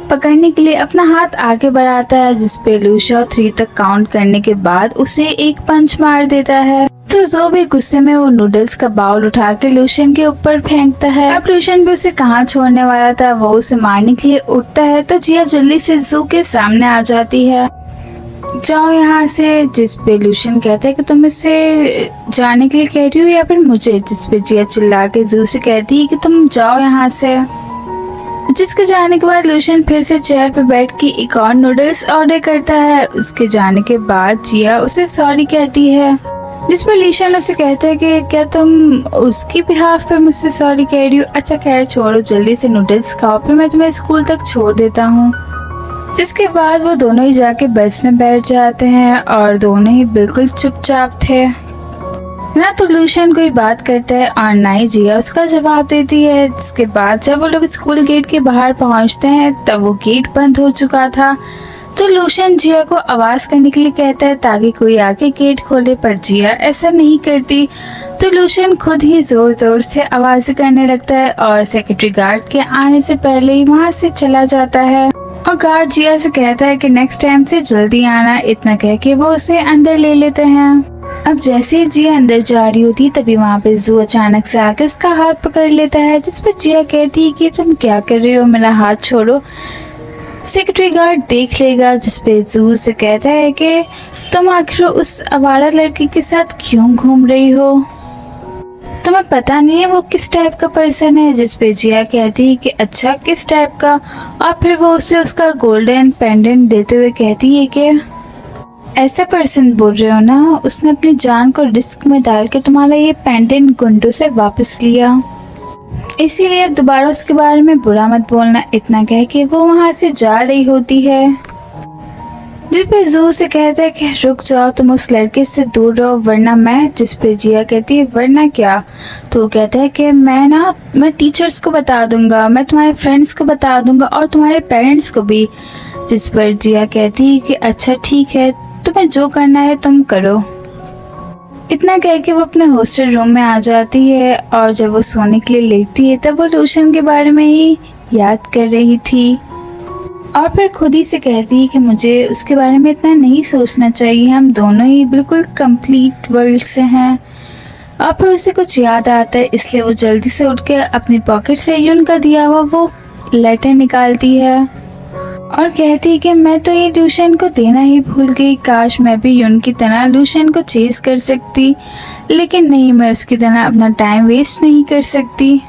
पकड़ने के लिए अपना हाथ आगे बढ़ाता है, जिसपे लूशा 3 तक काउंट करने के बाद उसे एक पंच मार देता है। तो जो भी गुस्से में वो नूडल्स का बाउल उठा के लूशन के ऊपर फेंकता है। अब लूशन भी उसे कहाँ छोड़ने वाला था, वो उसे मारने के लिए उठता है। तो जिया जल्दी से जू के सामने आ जाती है, जाओ यहाँ से। जिसपे लूशन कहता है कि तुम इससे जाने के लिए कह रही हो या फिर मुझे, जिसपे जिया चिल्ला के जू से कहती है कि तुम जाओ यहाँ से। जिसके जाने के बाद लूशन फिर से चेयर पे बैठ के एक और नूडल्स ऑर्डर करता है। उसके जाने के बाद जिया उसे सॉरी कहती है, जिस पर लीशन उसे कहता है कि क्या तुम उसकी बिहाफ पे मुझसे सॉरी कह रही हो। अच्छा खैर छोड़ो, जल्दी से नूडल्स खाओ फिर मैं तुम्हें स्कूल तक छोड़ देता हूँ। जिसके बाद वो दोनों ही जाके बस में बैठ जाते हैं और दोनों ही बिल्कुल चुपचाप थे, ना तो लूशन कोई बात करता है और ना ही जिया उसका जवाब देती है। इसके बाद जब वो लोग स्कूल गेट के बाहर पहुंचते हैं तब वो गेट बंद हो चुका था। तो लूशन जिया को आवाज करने के लिए कहता है ताकि कोई आके गेट खोले, पर जिया ऐसा नहीं करती। तो लूशन खुद ही जोर जोर से आवाज़ें करने लगता है और सेक्रेटरी गार्ड के आने से पहले ही वहाँ से चला जाता है। और गार्ड जिया से कहता है कि नेक्स्ट टाइम से जल्दी आना। इतना कह के वो उसे अंदर ले लेते हैं। अब जैसे ही जिया अंदर जा रही होती तभी वहाँ पे जू अचानक से आके उसका हाथ पकड़ लेता है, जिस पर जिया कहती है कि तुम क्या कर रही हो, मेरा हाथ छोड़ो, सेक्रेटरी गार्ड देख लेगा। जिस पे जू से कहता है कि तुम आखिर उस आवारा लड़की के साथ क्यों घूम रही हो, तुम्हें पता नहीं है वो किस टाइप का पर्सन है। जिस पे जिया कहती है कि अच्छा किस टाइप का, और फिर वो उसे उसका गोल्डन पेंडेंट देते हुए कहती है कि ऐसा पर्सन बोल रहे हो ना, उसने अपनी जान को रिस्क में डाल के तुम्हारा ये पेंडेंट गुंडों से वापस लिया, इसीलिए अब दोबारा उसके बारे में बुरा मत बोलना। इतना कह के वो वहाँ से जा रही होती है, जिस पे जू से कहता है कि रुक जाओ, तुम उस लड़के से दूर रहो वरना मैं। जिस पे जिया कहती है वरना क्या, तो वो कहता है कि मैं टीचर्स को बता दूंगा, मैं तुम्हारे फ्रेंड्स को बता दूंगा और तुम्हारे पेरेंट्स को भी। जिस पर जिया कहती है कि अच्छा ठीक है, तुम्हें जो करना है तुम करो। इतना कह के वो अपने हॉस्टल रूम में आ जाती है और जब वो सोने के लिए लेटती है तब वो लूशन के बारे में ही याद कर रही थी और फिर खुद ही से कहती है कि मुझे उसके बारे में इतना नहीं सोचना चाहिए, हम दोनों ही बिल्कुल कंप्लीट वर्ल्ड से हैं। और फिर उसे कुछ याद आता है, इसलिए वो जल्दी से उठ के अपनी पॉकेट से यून का दिया हुआ वो लेटर निकालती है और कहती है कि मैं तो ये लूशन को देना ही भूल गई, काश मैं भी यून की तरह लूशन को चेज कर सकती, लेकिन नहीं, मैं उसकी तरह अपना टाइम वेस्ट नहीं कर सकती।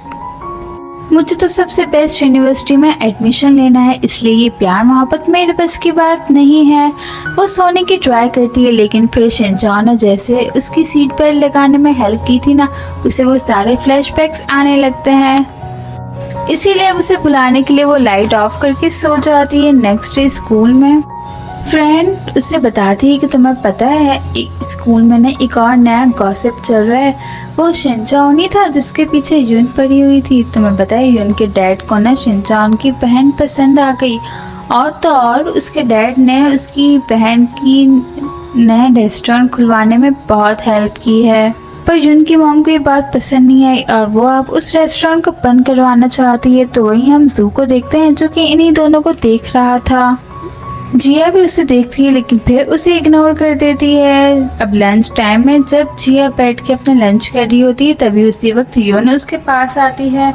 मुझे तो सबसे बेस्ट यूनिवर्सिटी में एडमिशन लेना है, इसलिए ये प्यार मोहब्बत मेरे बस की बात नहीं है। वो सोने की ट्राई करती है लेकिन फिर शिनचाओ ने जैसे उसकी सीट पर लगाने में हेल्प की थी ना, उसे वो सारे फ्लैशबैक्स आने लगते हैं, इसीलिए अब उसे बुलाने के लिए वो लाइट ऑफ करके सो जाती है। नेक्स्ट डे स्कूल में फ्रेंड उससे बताती है कि तुम्हें पता है स्कूल में ना एक और नया गॉसिप चल रहा है, वो शिनचाओ नहीं था जिसके पीछे यून पड़ी हुई थी। तुम्हें पता है यून के डैड को ना शिनचाओ की बहन पसंद आ गई, और तो और उसके डैड ने उसकी बहन की नए रेस्टोरेंट खुलवाने में बहुत हेल्प की है, पर यून की मॉम को ये बात पसंद नहीं आई और वो अब उस रेस्टोरेंट को बंद करवाना चाहती है। तो वहीं हम जू को देखते हैं जो कि इन्हीं दोनों को देख रहा था। जिया भी उसे देखती है लेकिन फिर उसे इग्नोर कर देती है। अब लंच टाइम में जब जिया बैठ के अपना लंच कर रही होती है तभी उसी वक्त यून उसके पास आती है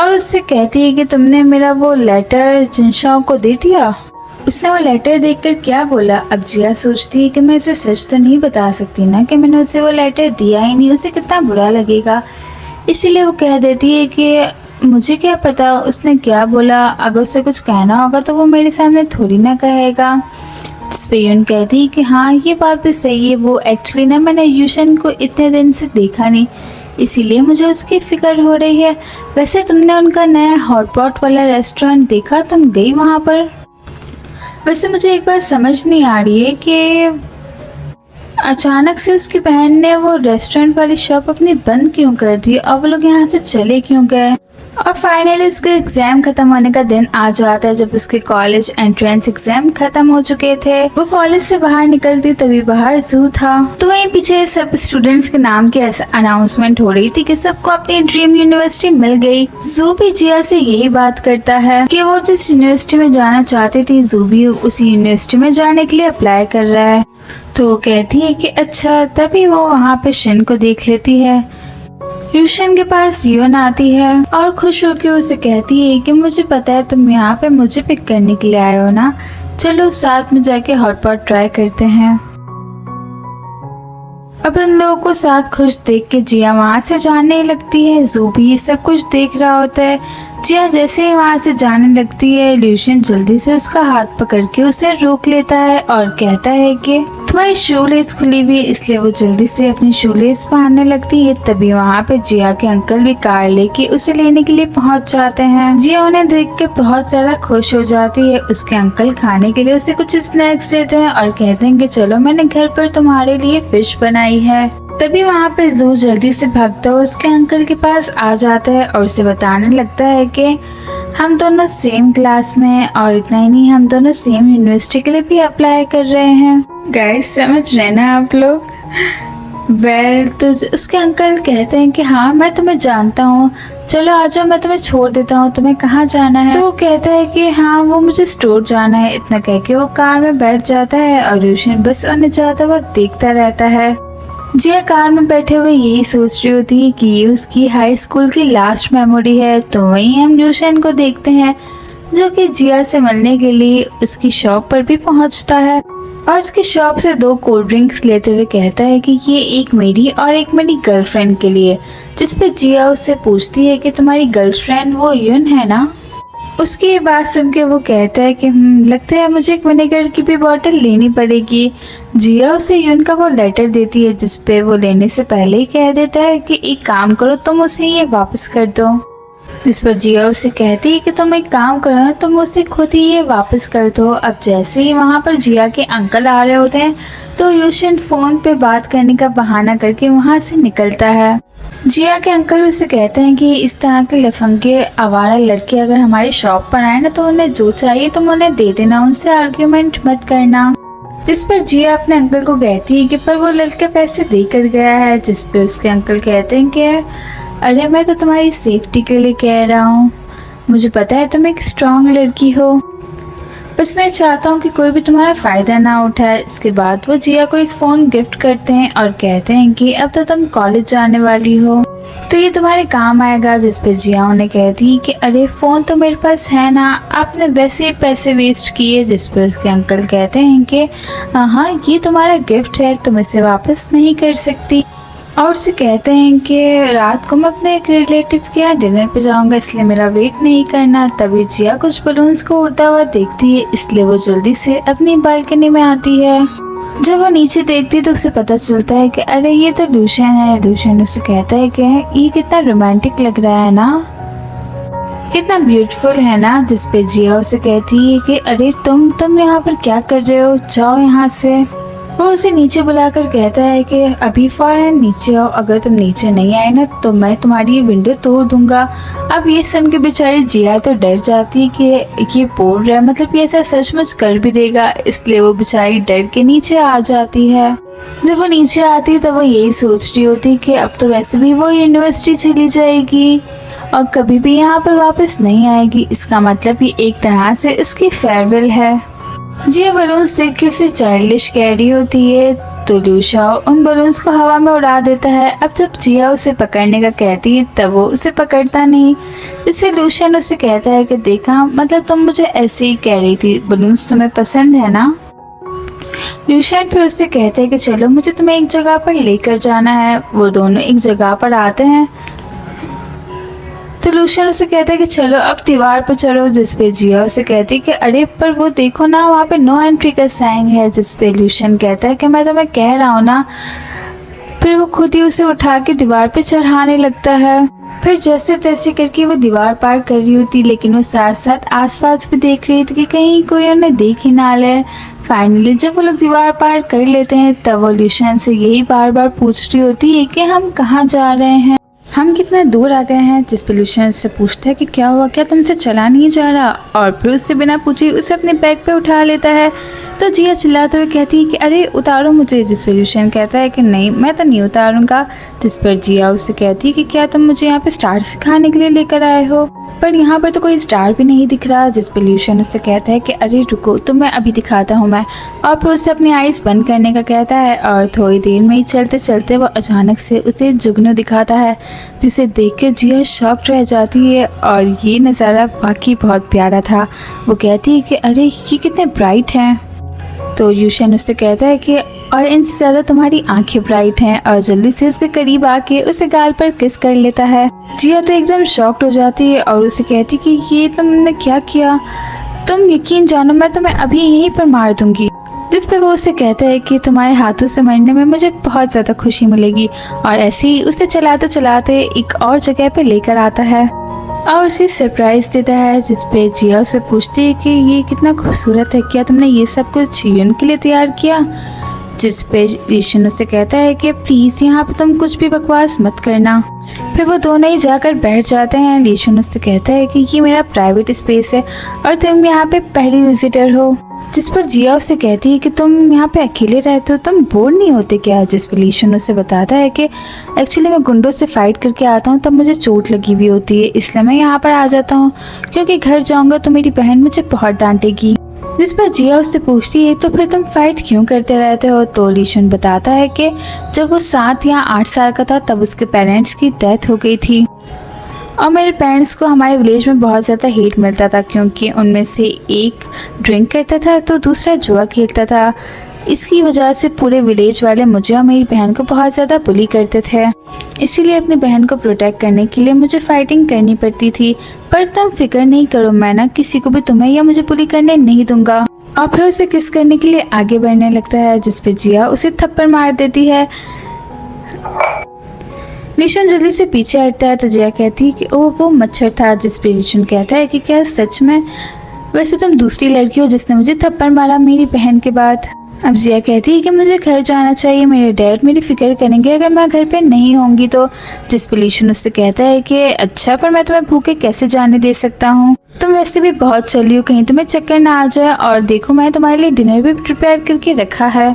और उससे कहती है कि तुमने मेरा वो लेटर जिनशाओ को दे दिया। उसने वो लेटर देखकर क्या बोला। अब जिया सोचती है कि मैं इसे सच तो नहीं बता सकती ना कि मैंने उसे वो लेटर दिया ही नहीं, उसे कितना बुरा लगेगा, इसीलिए वो कह देती है कि मुझे क्या पता उसने क्या बोला, अगर उसे कुछ कहना होगा तो वो मेरे सामने थोड़ी ना कहेगा। जिस पे यून कहती है कि हाँ ये बात भी सही है, वो एक्चुअली ना मैंने यूशन को इतने दिन से देखा नहीं, इसीलिए मुझे उसकी फिक्र हो रही है। वैसे तुमने उनका नया हॉटपॉट वाला रेस्टोरेंट देखा, तुम गई वहाँ पर? वैसे मुझे एक बात समझ नहीं आ रही है कि अचानक से उसकी बहन ने वो रेस्टोरेंट वाली शॉप अपनी बंद क्यों कर दी और वो लोग यहाँ से चले क्यों गए। और फाइनली उसके एग्जाम खत्म होने का दिन आ जाता है, जब उसके कॉलेज एंट्रेंस एग्जाम खत्म हो चुके थे। वो कॉलेज से बाहर निकलती तभी बाहर जू था, तो वहीं पीछे सब स्टूडेंट्स के नाम की अनाउंसमेंट हो रही थी कि सबको अपनी ड्रीम यूनिवर्सिटी मिल गई। जू भी जिया से यही बात करता है कि वो जिस यूनिवर्सिटी में जाना चाहती थी, जू भी उसी यूनिवर्सिटी में जाने के लिए अप्लाई कर रहा है। तो वो कहती है कि अच्छा, तभी वो वहाँ पे शिन को देख लेती है। यूशन के पास यून आती है और खुश होकर उसे कहती है कि मुझे पता है तुम यहाँ पे मुझे पिक करने के लिए आए हो ना, चलो साथ में जाके हॉटपॉट ट्राई करते हैं। अब इन लोगों को साथ खुश देख के जिया वहाँ से जाने लगती है। जू भी ये सब कुछ देख रहा होता है। जिया जैसे ही वहाँ से जाने लगती है, ल्यूशियन जल्दी से उसका हाथ पकड़ के उसे रोक लेता है और कहता है कि तुम्हारी शूलेस खुली हुई है, इसलिए वो जल्दी से अपनी शूलेस पहनने लगती है। तभी वहाँ पे जिया के अंकल भी कार लेके उसे लेने के लिए पहुँच जाते हैं। जिया उन्हें देख के बहुत ज्यादा खुश हो जाती है। उसके अंकल खाने के लिए उसे कुछ स्नैक्स देते हैं और कहते हैं कि चलो मैंने घर पर तुम्हारे लिए फिश बनाई है। तभी वहाँ पे जू जल्दी से भागता हुआ उसके अंकल के पास आ जाता है और उसे बताने लगता है कि हम दोनों सेम क्लास में हैं और इतना ही नहीं, हम दोनों सेम यूनिवर्सिटी के लिए भी अप्लाई कर रहे हैं। गाइस समझ रहे ना आप लोग? तो उसके अंकल कहते हैं कि हाँ मैं तुम्हें जानता हूँ, चलो आ जाओ मैं तुम्हें छोड़ देता हूँ, तुम्हें कहाँ जाना है? तो वो कहता है कि हाँ वो मुझे स्टोर जाना है। इतना कह के वो कार में बैठ जाता है और यूशन बस उन्हें जाता हुआ देखता रहता है। जिया कार में बैठे हुए यही सोच रही होती है कि ये उसकी हाई स्कूल की लास्ट मेमोरी है। तो वहीं हम यूशन को देखते हैं जो कि जिया से मिलने के लिए उसकी शॉप पर भी पहुंचता है और उसकी शॉप से 2 कोल्ड ड्रिंक्स लेते हुए कहता है कि ये एक मेरी और एक मेरी गर्लफ्रेंड के लिए। जिस पे जिया उससे पूछती है कि तुम्हारी गर्लफ्रेंड वो यून है ना? उसकी ये बात सुन के वो कहता है कि लगता है मुझे एक विनेगर की भी बोतल लेनी पड़ेगी। जिया उसे यून का वो लेटर देती है, जिसपे वो लेने से पहले ही कह देता है कि एक काम करो, तुम उसे ये वापस कर दो। जिस पर जिया उसे कहती है कि तुम एक काम करो, तुम उसे खुद ही ये वापस कर दो। अब जैसे ही वहाँ पर जिया के अंकल आ रहे होते हैं तो यूशन फोन पे बात करने का बहाना करके वहाँ से निकलता है। जिया के अंकल उसे कहते हैं कि इस तरह के लफंगे आवारा लड़के अगर हमारी शॉप पर आए ना तो उन्हें जो चाहिए तुम उन्हें दे देना, उनसे आर्ग्यूमेंट मत करना। जिस पर जिया अपने अंकल को कहती है कि पर वो लड़का पैसे देकर गया है। जिस पे उसके अंकल कहते हैं कि अरे मैं तो तुम्हारी सेफ्टी के लिए कह रहा हूँ, मुझे पता है तुम एक स्ट्रॉन्ग लड़की हो, बस मैं चाहता हूँ कि कोई भी तुम्हारा फ़ायदा ना उठाए। इसके बाद वो जिया को एक फ़ोन गिफ्ट करते हैं और कहते हैं कि अब तो तुम कॉलेज जाने वाली हो तो ये तुम्हारे काम आएगा। जिस पे जिया उन्हें कहती है कि अरे फ़ोन तो मेरे पास है ना, आपने वैसे ही पैसे वेस्ट किए। जिस पे उसके अंकल कहते हैं कि हाँ ये तुम्हारा गिफ्ट है, तुम इसे वापस नहीं कर सकती। और उसे कहते हैं कि रात को मैं अपने एक रिलेटिव के यहाँ डिनर पे जाऊंगा, इसलिए मेरा वेट नहीं करना। तभी जिया कुछ बलून्स को उड़ता हुआ देखती है, इसलिए वो जल्दी से अपनी बालकनी में आती है। जब वो नीचे देखती है तो उसे पता चलता है कि अरे ये तो ल्यूशियन है। ल्यूशियन उसे कहता है कि ये कितना रोमांटिक लग रहा है ना, कितना ब्यूटीफुल है ना। जिस पे जिया उसे कहती है कि अरे तुम यहाँ पर क्या कर रहे हो, जाओ यहाँ से। वो उसे नीचे बुलाकर कहता है कि अभी फौरन नीचे आओ, अगर तुम नीचे नहीं आए ना तो मैं तुम्हारी ये विंडो तोड़ दूंगा। अब ये सुन के बेचारी जिया तो डर जाती है कि ये बोल रहा है, मतलब ये ऐसा सचमुच कर भी देगा, इसलिए वो बेचारी डर के नीचे आ जाती है। जब वो नीचे आती है तो वो यही सोच रही होती कि अब तो वैसे भी वो यूनिवर्सिटी चली जाएगी और कभी भी यहाँ पर वापस नहीं आएगी। इसका मतलब ये एक तरह से उसकी फेयरवेल है। जिया बलून्स देख के उसे चाइल्डिश कह रही होती है तो ल्यूशा उन बलून्स को हवा में उड़ा देता है। अब जब जिया उसे पकड़ने का कहती है तब वो उसे पकड़ता नहीं। इससे ल्यूशियन उसे कहता है कि देखा, मतलब तुम मुझे ऐसे ही कह रही थी, बलून्स तुम्हें पसंद है ना। ल्यूशियन फिर उससे कहते हैं कि चलो मुझे तुम्हें एक जगह पर लेकर जाना है। वो दोनों एक जगह पर आते हैं तो लूशन उसे कहता है कि चलो अब दीवार पर चढ़ो, जिस पे जिया उसे कहती है कि अरे पर वो देखो ना, वहाँ पे नो एंट्री का साइन है। जिस पे लूशन कहता है कि मैं तुम्हें कह रहा हूँ ना। फिर वो खुद ही उसे उठा के दीवार पे चढ़ाने लगता है। फिर जैसे तैसे करके वो दीवार पार कर रही होती, लेकिन वो साथ साथ आसपास भी देख रही थी कि कहीं कोई उन्हें देख ही ना ले। फाइनली जब वो लोग दीवार पार कर लेते हैं तब वो लूशन से यही बार बार पूछ रही होती है कि हम कहाँ जा रहे हैं, हम कितना दूर आ गए हैं। जिस पे लूशन से पूछता है कि क्या हुआ, क्या तुमसे चला नहीं जा रहा, और फिर उससे बिना पूछे उसे अपने बैग पे उठा लेता है। तो जिया चिल्लाते हुए कहती है कि अरे उतारो मुझे। जिस पे लूशन कहता है कि नहीं मैं तो नहीं उतारूंगा। जिस पर जिया उससे कहती है कि क्या तुम मुझे यहाँ पे स्टार सिखाने के लिए लेकर आए हो, पर यहाँ पर तो कोई स्टार भी नहीं दिख रहा। जिस पे लूशन उससे कहता है कि अरे रुको तो मैं अभी दिखाता हूँ मैं, और फिर उससे अपनी आइज़ बंद करने का कहता है। और थोड़ी देर में ही चलते चलते वो अचानक से उसे जुगनू दिखाता है, जिसे देख के जिया शॉक्ड रह जाती है। और ये नज़ारा वाकई बहुत प्यारा था। वो कहती है कि अरे ये कितने ब्राइट हैं। तो यूशन उससे कहता है कि और इनसे ज़्यादा तुम्हारी आंखें ब्राइट हैं, और जल्दी से उसके करीब आके उसे गाल पर किस कर लेता है। जिया तो एकदम शॉक्ड हो जाती है और उसे कहती कि ये तुमने क्या किया, तुम यकीन जानो मैं तुम्हें अभी यहीं पर मार दूंगी। जिस पे वो उसे कहता है कि तुम्हारे हाथों से मरने में मुझे बहुत ज़्यादा खुशी मिलेगी। और ऐसे ही उसे चलाते चलाते एक और जगह पे लेकर आता है और उसे सरप्राइज़ देता है। जिस पे जिया उसे पूछती है कि ये कितना खूबसूरत है, क्या तुमने ये सब कुछ यून के लिए तैयार किया। जिस पे लीशन उसे कहता है कि प्लीज़ यहाँ पे तुम कुछ भी बकवास मत करना। फिर वो दोनों ही जाकर बैठ जाते हैं। लीशन उससे कहता है कि ये मेरा प्राइवेट स्पेस है और तुम यहाँ पे पहली विजिटर हो। जिस पर जिया उससे कहती है कि तुम यहाँ पे अकेले रहते हो, तुम बोर नहीं होते क्या। जिस पर लीशन उससे बताता है कि एक्चुअली मैं गुंडों से फाइट करके आता हूँ तब मुझे चोट लगी हुई होती है, इसलिए मैं यहाँ पर आ जाता हूँ, क्योंकि घर जाऊँगा तो मेरी बहन मुझे बहुत डांटेगी। जिस पर जिया उससे पूछती है तो फिर तुम फाइट क्यों करते रहते हो। तो लीशन बताता है कि जब वो 7 या 8 साल का था तब उसके पेरेंट्स की डेथ हो गई थी, और मेरे पेरेंट्स को हमारे विलेज में बहुत ज़्यादा हेट मिलता था, क्योंकि उनमें से एक ड्रिंक करता था तो दूसरा जुआ खेलता था। इसकी वजह से पूरे विलेज वाले मुझे और मेरी बहन को बहुत ज़्यादा बुली करते थे, इसीलिए अपनी बहन को प्रोटेक्ट करने के लिए मुझे फाइटिंग करनी पड़ती थी। पर तुम फिक्र नहीं करो, मैं ना किसी को भी तुम्हें या मुझे बुली करने नहीं दूंगा। और फिर उसे किस करने के लिए आगे बढ़ने लगता है, जिस पे जिया उसे थप्पड़ मार देती है। लीशन जल्दी से पीछे हटता है तो जिया कहती है कि ओह वो मच्छर था। जिस पे लीशन कहता है कि क्या सच में, वैसे तुम दूसरी लड़की हो जिसने मुझे थप्पड़ मारा मेरी बहन के बाद। अब जिया कहती है कि मुझे घर जाना चाहिए, मेरे डैड मेरी फिक्र करेंगे अगर मैं घर पे नहीं होंगी तो। जिस पे लीशन उससे कहता है कि अच्छा पर मैं तुम्हें भूखे कैसे जाने दे सकता हूँ, तुम वैसे भी बहुत चली हो, कहीं तुम्हें चक्कर ना आ जाए, और देखो मैं तुम्हारे लिए डिनर भी प्रिपेयर करके रखा है।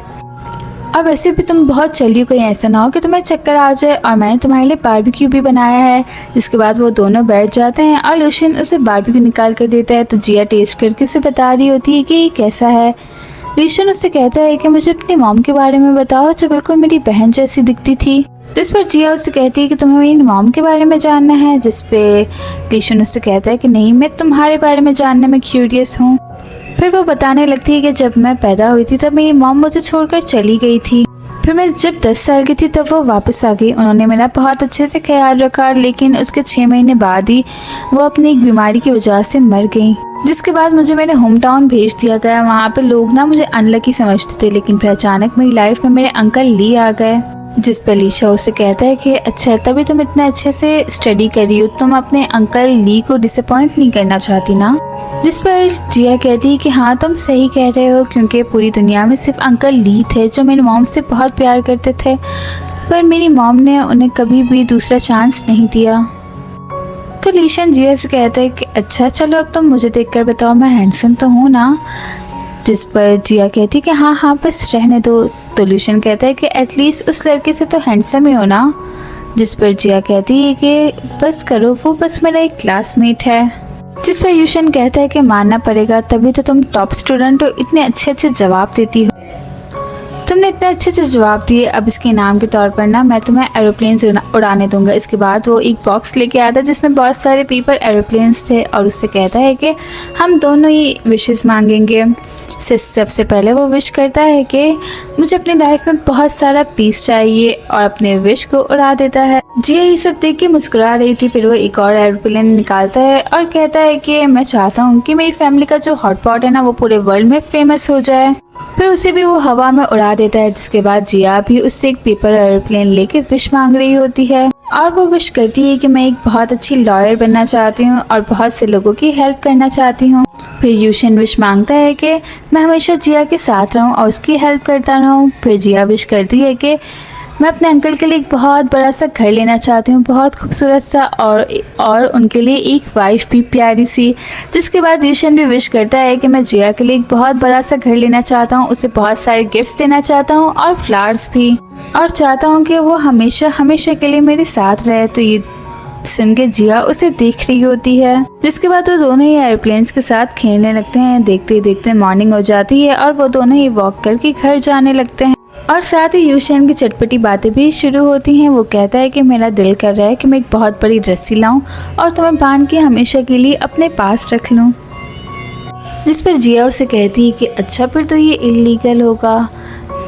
अब वैसे भी तुम बहुत चली हो, कहीं ऐसा ना हो कि तुम्हें चक्कर आ जाए, और मैंने तुम्हारे लिए बारबेक्यू भी बनाया है। इसके बाद वो दोनों बैठ जाते हैं और लूशन उसे बारबेक्यू निकाल कर देता है। तो जिया टेस्ट करके उसे बता रही होती है कि ये कैसा है। लूशन उससे कहता है कि मुझे अपनी मॉम के बारे में बताओ जो बिल्कुल मेरी बहन जैसी दिखती थी। जिस पर जिया उससे कहती है कि तुम्हें मेरी मॉम के बारे में जानना है। जिस पे लूशन उससे कहता है कि नहीं, मैं तुम्हारे बारे में जानने में क्यूरियस हूँ। फिर वो बताने लगती है कि जब मैं पैदा हुई थी तब मेरी मॉम मुझे छोड़कर चली गई थी, फिर मैं जब 10 साल की थी तब वो वापस आ गई। उन्होंने मेरा बहुत अच्छे से ख्याल रखा, लेकिन उसके 6 महीने बाद ही वो अपनी एक बीमारी की वजह से मर गई, जिसके बाद मुझे मेरे होम टाउन भेज दिया गया। वहाँ पे लोग ना मुझे अनलकी समझते थे, लेकिन फिर अचानक मेरी लाइफ में मेरे अंकल ली आ गए। जिस पर लीशा उसे कहता है कि अच्छा तभी तुम इतना अच्छे से स्टडी कर रही हो, तुम अपने अंकल ली को डिसअपॉइंट नहीं करना चाहती ना। जिस पर जिया कहती है कि हाँ तुम सही कह रहे हो, क्योंकि पूरी दुनिया में सिर्फ अंकल ली थे जो मेरी मॉम से बहुत प्यार करते थे, पर मेरी मॉम ने उन्हें कभी भी दूसरा चांस नहीं दिया। तो लीशन जिया से कहता है कि अच्छा चलो अब तुम मुझे देखकर बताओ मैं हैंडसम तो हूँ ना। जिस पर जिया कहती है कि हाँ हाँ बस रहने दो। तो लूशन कहता है कि एटलीस्ट उस लड़के से तो हैंडसम ही हो ना। जिस पर जिया कहती है कि बस करो, वो बस मेरा एक क्लासमेट है। जिस पर यूशन कहता है कि मानना पड़ेगा, तभी तो तुम टॉप स्टूडेंट हो, इतने अच्छे अच्छे जवाब देती हो, तुमने इतने अच्छे अच्छे जवाब दिए। अब इसके इनाम के तौर पर ना मैं तुम्हें एरोप्लेन उड़ाने दूंगा। इसके बाद वो एक बॉक्स लेके आता है जिसमें बहुत सारे पेपर एरोप्लेन्स थे, और उससे कहता है कि हम दोनों ही विशेस मांगेंगे। सबसे पहले वो विश करता है कि मुझे अपनी लाइफ में बहुत सारा पीस चाहिए और अपने विश को उड़ा देता है। जिया ये सब देख के मुस्कुरा रही थी। फिर वो एक और एरोप्लेन निकालता है और कहता है कि मैं चाहता हूँ कि मेरी फैमिली का जो हॉटपॉट है ना वो पूरे वर्ल्ड में फेमस हो जाए। फिर उसे भी वो हवा में उड़ा देता है। जिसके बाद जिया भी उससे एक पेपर एरोप्लेन लेके विश मांग रही होती है और वो विश करती है कि मैं एक बहुत अच्छी लॉयर बनना चाहती हूँ और बहुत से लोगों की हेल्प करना चाहती हूँ। फिर यूशन विश मांगता है कि मैं हमेशा जिया के साथ रहूँ और उसकी हेल्प करता रहूँ। फिर जिया विश करती है कि मैं अपने अंकल के लिए एक बहुत बड़ा सा घर लेना चाहती हूँ, बहुत खूबसूरत सा, और उनके लिए एक वाइफ भी प्यारी सी। जिसके बाद यूशन भी विश करता है कि मैं जिया के लिए एक बहुत बड़ा सा घर लेना चाहता हूँ, उसे बहुत सारे गिफ्ट्स देना चाहता हूँ और फ्लावर्स भी, और चाहता हूँ कि वो हमेशा हमेशा के लिए मेरे साथ रहे। तो ये सुन के जिया उसे देख रही होती है। जिसके बाद वो दोनों ही एयरप्लेन्स के साथ खेलने लगते हैं। देखते ही देखते मॉर्निंग हो जाती है और वो दोनों ही वॉक करके घर जाने लगते हैं और साथ ही यूशन की चटपटी बातें भी शुरू होती हैं। वो कहता है कि मेरा दिल कर रहा है कि मैं एक बहुत बड़ी रस्सी लाऊं और तुम्हें बांध के हमेशा के लिए अपने पास रख लूं। जिस पर जिया उसे कहती है कि अच्छा फिर तो ये इलीगल होगा,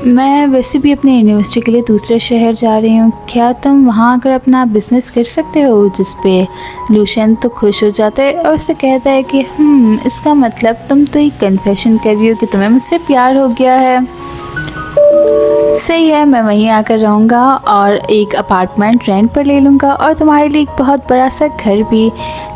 मैं वैसे भी अपने यूनिवर्सिटी के लिए दूसरे शहर जा रही हूँ, क्या तुम वहाँ आकर अपना बिजनेस कर सकते हो। जिस पे लूशन तो खुश हो जाता है और उसे कहता है कि इसका मतलब तुम तो एक कन्फेशन कर रही हो कि तुम्हें मुझसे प्यार हो गया है। सही है, मैं वहीं आकर रहूँगा और एक अपार्टमेंट रेंट पर ले लूँगा और तुम्हारे लिए एक बहुत बड़ा सा घर भी।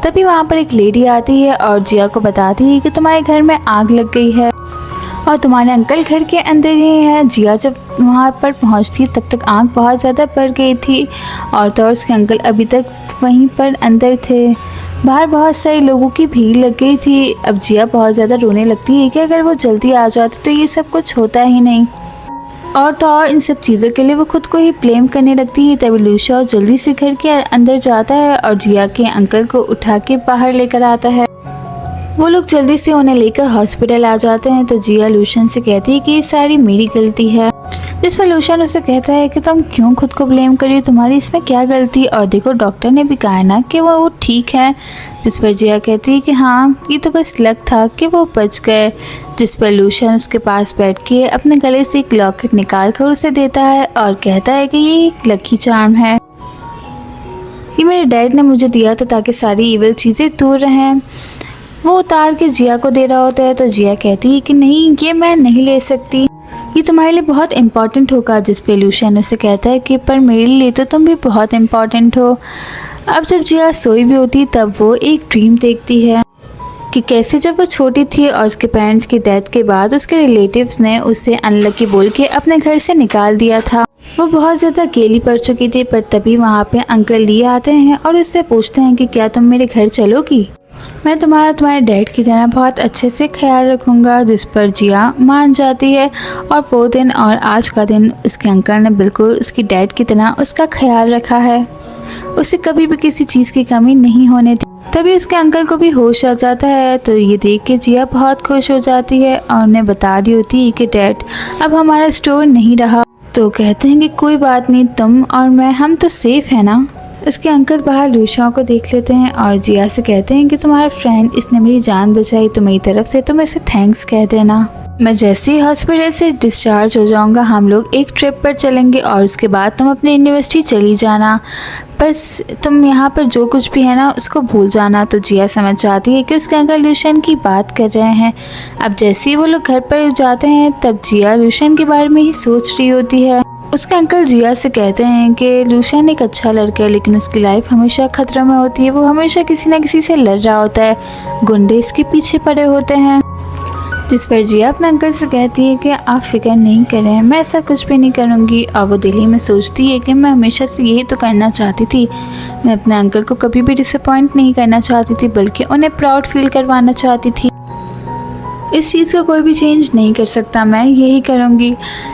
तभी वहाँ पर एक लेडी आती है और जिया को बताती है कि तुम्हारे घर में आग लग गई है और तुम्हारे अंकल घर के अंदर ही हैं। जिया जब वहाँ पर पहुँचती तब तक आग बहुत ज़्यादा बढ़ गई थी और तो उसके अंकल अभी तक वहीं पर अंदर थे। बाहर बहुत सारे लोगों की भीड़ लग गई थी। अब जिया बहुत ज़्यादा रोने लगती है कि अगर वो जल्दी आ जाती तो ये सब कुछ होता ही नहीं, और तो और इन सब चीज़ों के लिए वो खुद को ही ब्लेम करने लगती है। तभी लूशा जल्दी से घर के अंदर जाता है और जिया के अंकल को उठा के बाहर लेकर आता है। वो लोग जल्दी से उन्हें लेकर हॉस्पिटल आ जाते हैं। तो जिया लूशन से कहती है कि ये सारी मेरी गलती है। जिस पर लूशन उसे कहता है कि तुम क्यों खुद को ब्लेम कर रही हो, तुम्हारी इसमें क्या गलती, और देखो डॉक्टर ने भी कहा है ना कि वो ठीक है। जिस पर जिया कहती है कि हाँ ये तो बस लक था कि वो बच गए। जिस पर लूशन उसके पास बैठ के अपने गले से एक लॉकेट निकाल कर उसे देता है और कहता है कि ये एक लकी चार्म है, ये मेरे डैड ने मुझे दिया था ताकि सारी इविल चीज़ें दूर रहें। वो उतार के जिया को दे रहा होता है तो जिया कहती है कि नहीं ये मैं नहीं ले सकती, ये तुम्हारे लिए बहुत इम्पॉर्टेंट होगा। जिस पे लूशन उसे कहता है कि पर मेरे लिए तो तुम भी बहुत इम्पॉर्टेंट हो। अब जब जिया सोई भी होती तब वो एक ड्रीम देखती है कि कैसे जब वो छोटी थी और उसके पेरेंट्स की डेथ के बाद उसके रिलेटिव्स ने उसे अनलकी बोल के अपने घर से निकाल दिया था। वो बहुत ज़्यादा अकेली पड़ चुकी थी, पर तभी वहाँ पे अंकल ली आते हैं और उससे पूछते हैं कि क्या तुम मेरे घर चलोगी, मैं तुम्हारे डैड की तरह बहुत अच्छे से ख्याल रखूँगा। जिस पर जिया मान जाती है और वो दिन और आज का दिन उसके अंकल ने बिल्कुल उसकी डैड की तरह उसका ख्याल रखा है, उसे कभी भी किसी चीज़ की कमी नहीं होने दी। तभी उसके अंकल को भी होश आ जाता है। तो ये देख के जिया बहुत खुश हो जाती है और उन्हें बता रही होती है कि डैड अब हमारा स्टोर नहीं रहा। तो कहते हैं कि कोई बात नहीं, तुम और मैं हम तो सेफ है ना। उसके अंकल बाहर लूशा को देख लेते हैं और जिया से कहते हैं कि तुम्हारा फ्रेंड इसने मेरी जान बचाई, तो मेरी तरफ से तुम इसे थैंक्स कह देना। मैं जैसे ही हॉस्पिटल से डिस्चार्ज हो जाऊंगा हम लोग एक ट्रिप पर चलेंगे और उसके बाद तुम अपनी यूनिवर्सिटी चली जाना, बस तुम यहाँ पर जो कुछ भी है ना उसको भूल जाना। तो जिया समझ जाती है कि उसके अंकल लूशन की बात कर रहे हैं। अब जैसे ही वो लोग घर पर जाते हैं तब जिया लूशन के बारे में ही सोच रही होती है। उसके अंकल जिया से कहते हैं कि लूशन एक अच्छा लड़का है लेकिन उसकी लाइफ हमेशा खतरों में होती है, वो हमेशा किसी न किसी से लड़ रहा होता है, गुंडे इसके पीछे पड़े होते हैं। जिस पर जिया अपने अंकल से कहती है कि आप फिक्र नहीं करें, मैं ऐसा कुछ भी नहीं करूँगी। और वो दिल्ली में सोचती है कि मैं हमेशा से यही तो करना चाहती थी, मैं अपने अंकल को कभी भी डिसअपॉइंट नहीं करना चाहती थी बल्कि उन्हें प्राउड फील करवाना चाहती थी। इस चीज़ का कोई भी चेंज नहीं कर सकता, मैं यही करूँगी।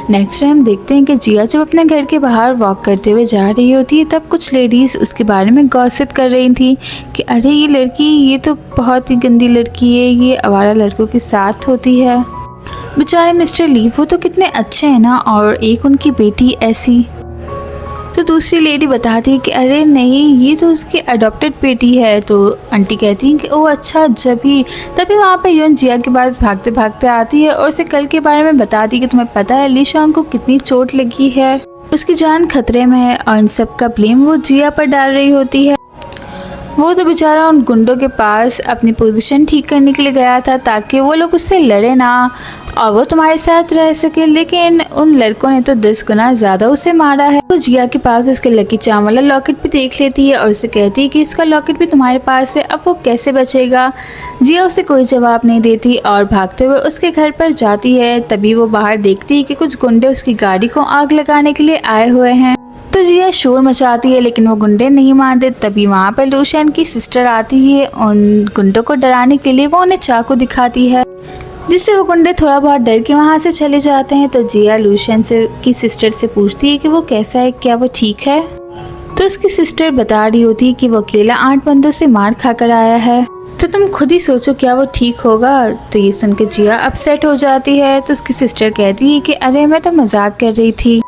नेक्स्ट डे हम देखते हैं कि जिया जब अपने घर के बाहर वॉक करते हुए जा रही होती है तब कुछ लेडीज़ उसके बारे में गॉसिप कर रही थी कि अरे ये लड़की ये तो बहुत ही गंदी लड़की है, ये आवारा लड़कों के साथ होती है, बेचारे मिस्टर ली वो तो कितने अच्छे हैं ना, और एक उनकी बेटी ऐसी। तो दूसरी लेडी बताती है कि अरे नहीं, ये तो उसकी अडॉप्टेड बेटी है। तो आंटी कहती है कि ओह अच्छा, तभी वहाँ पे यून जिया के पास भागते भागते आती है और उसे कल के बारे में बताती है कि तुम्हें पता है लीशांग को कितनी चोट लगी है, उसकी जान खतरे में है। और इन सब का ब्लेम वो जिया पर डाल रही होती है। वो तो बेचारा उन गुंडों के पास अपनी पोजीशन ठीक करने के लिए गया था ताकि वो लोग उससे लड़े ना और वो तुम्हारे साथ रह सके, लेकिन उन लड़कों ने तो 10 गुना ज़्यादा उसे मारा है। तो जिया के पास उसके लकी चार्म वाला लॉकेट भी देख लेती है और उसे कहती है कि इसका लॉकेट भी तुम्हारे पास है, अब वो कैसे बचेगा। जिया उसे कोई जवाब नहीं देती और भागते हुए उसके घर पर जाती है। तभी वो बाहर देखती है कि कुछ गुंडे उसकी गाड़ी को आग लगाने के लिए आए हुए हैं। तो जिया शोर मचाती है लेकिन वो गुंडे नहीं मानते। तभी वहाँ पर लूशियन की सिस्टर आती है। उन गुंडों को डराने के लिए वो उन्हें चाकू दिखाती है, जिससे वो गुंडे थोड़ा बहुत डर के वहाँ से चले जाते हैं। तो जिया लूशियन की सिस्टर से पूछती है कि वो कैसा है, क्या वो ठीक है। तो उसकी सिस्टर बता रही होती है कि वो अकेला 8 बंदों से मार खाकर आया है, तो तुम खुद ही सोचो क्या वो ठीक होगा। तो ये सुन के जिया अपसेट हो जाती है। तो उसकी सिस्टर कहती है कि अरे मैं तो मजाक कर रही थी,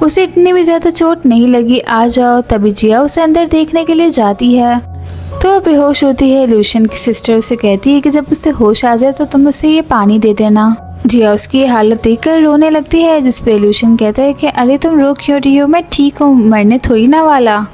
उसे इतनी भी ज़्यादा चोट नहीं लगी, आ जाओ। तभी जिया उसे अंदर देखने के लिए जाती है तो वो बेहोश होती है। लूशियन की सिस्टर उसे कहती है कि जब उसे होश आ जाए तो तुम उसे ये पानी दे देना। जिया उसकी ये हालत देखकर रोने लगती है, जिस पे लूशियन कहता है कि अरे तुम रो क्यों रही हो, मैं ठीक हूँ, मरने थोड़ी ना वाला।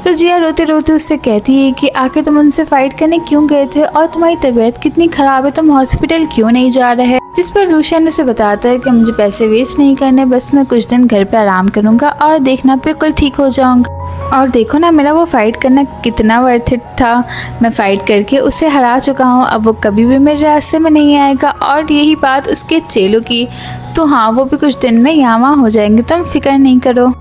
तो जिया रोते रोते उससे कहती है कि आखिर तुम उनसे फाइट करने क्यों गए थे और तुम्हारी तबीयत कितनी ख़राब है, तुम हॉस्पिटल क्यों नहीं जा रहे। जिस पर लूशियन उसे बताता है कि मुझे पैसे वेस्ट नहीं करने, बस मैं कुछ दिन घर पे आराम करूँगा और देखना बिल्कुल ठीक हो जाऊँगा। और देखो ना मेरा वो फाइट करना कितना वर्थ इट था, मैं फाइट करके उसे हरा चुका हूँ, अब वो कभी भी मेरे रास्ते में नहीं आएगा। और यही बात उसके चेलों की, तो हाँ वो भी कुछ दिन में यहाँ वहाँ हो जाएंगे, तुम फिक्र नहीं करो,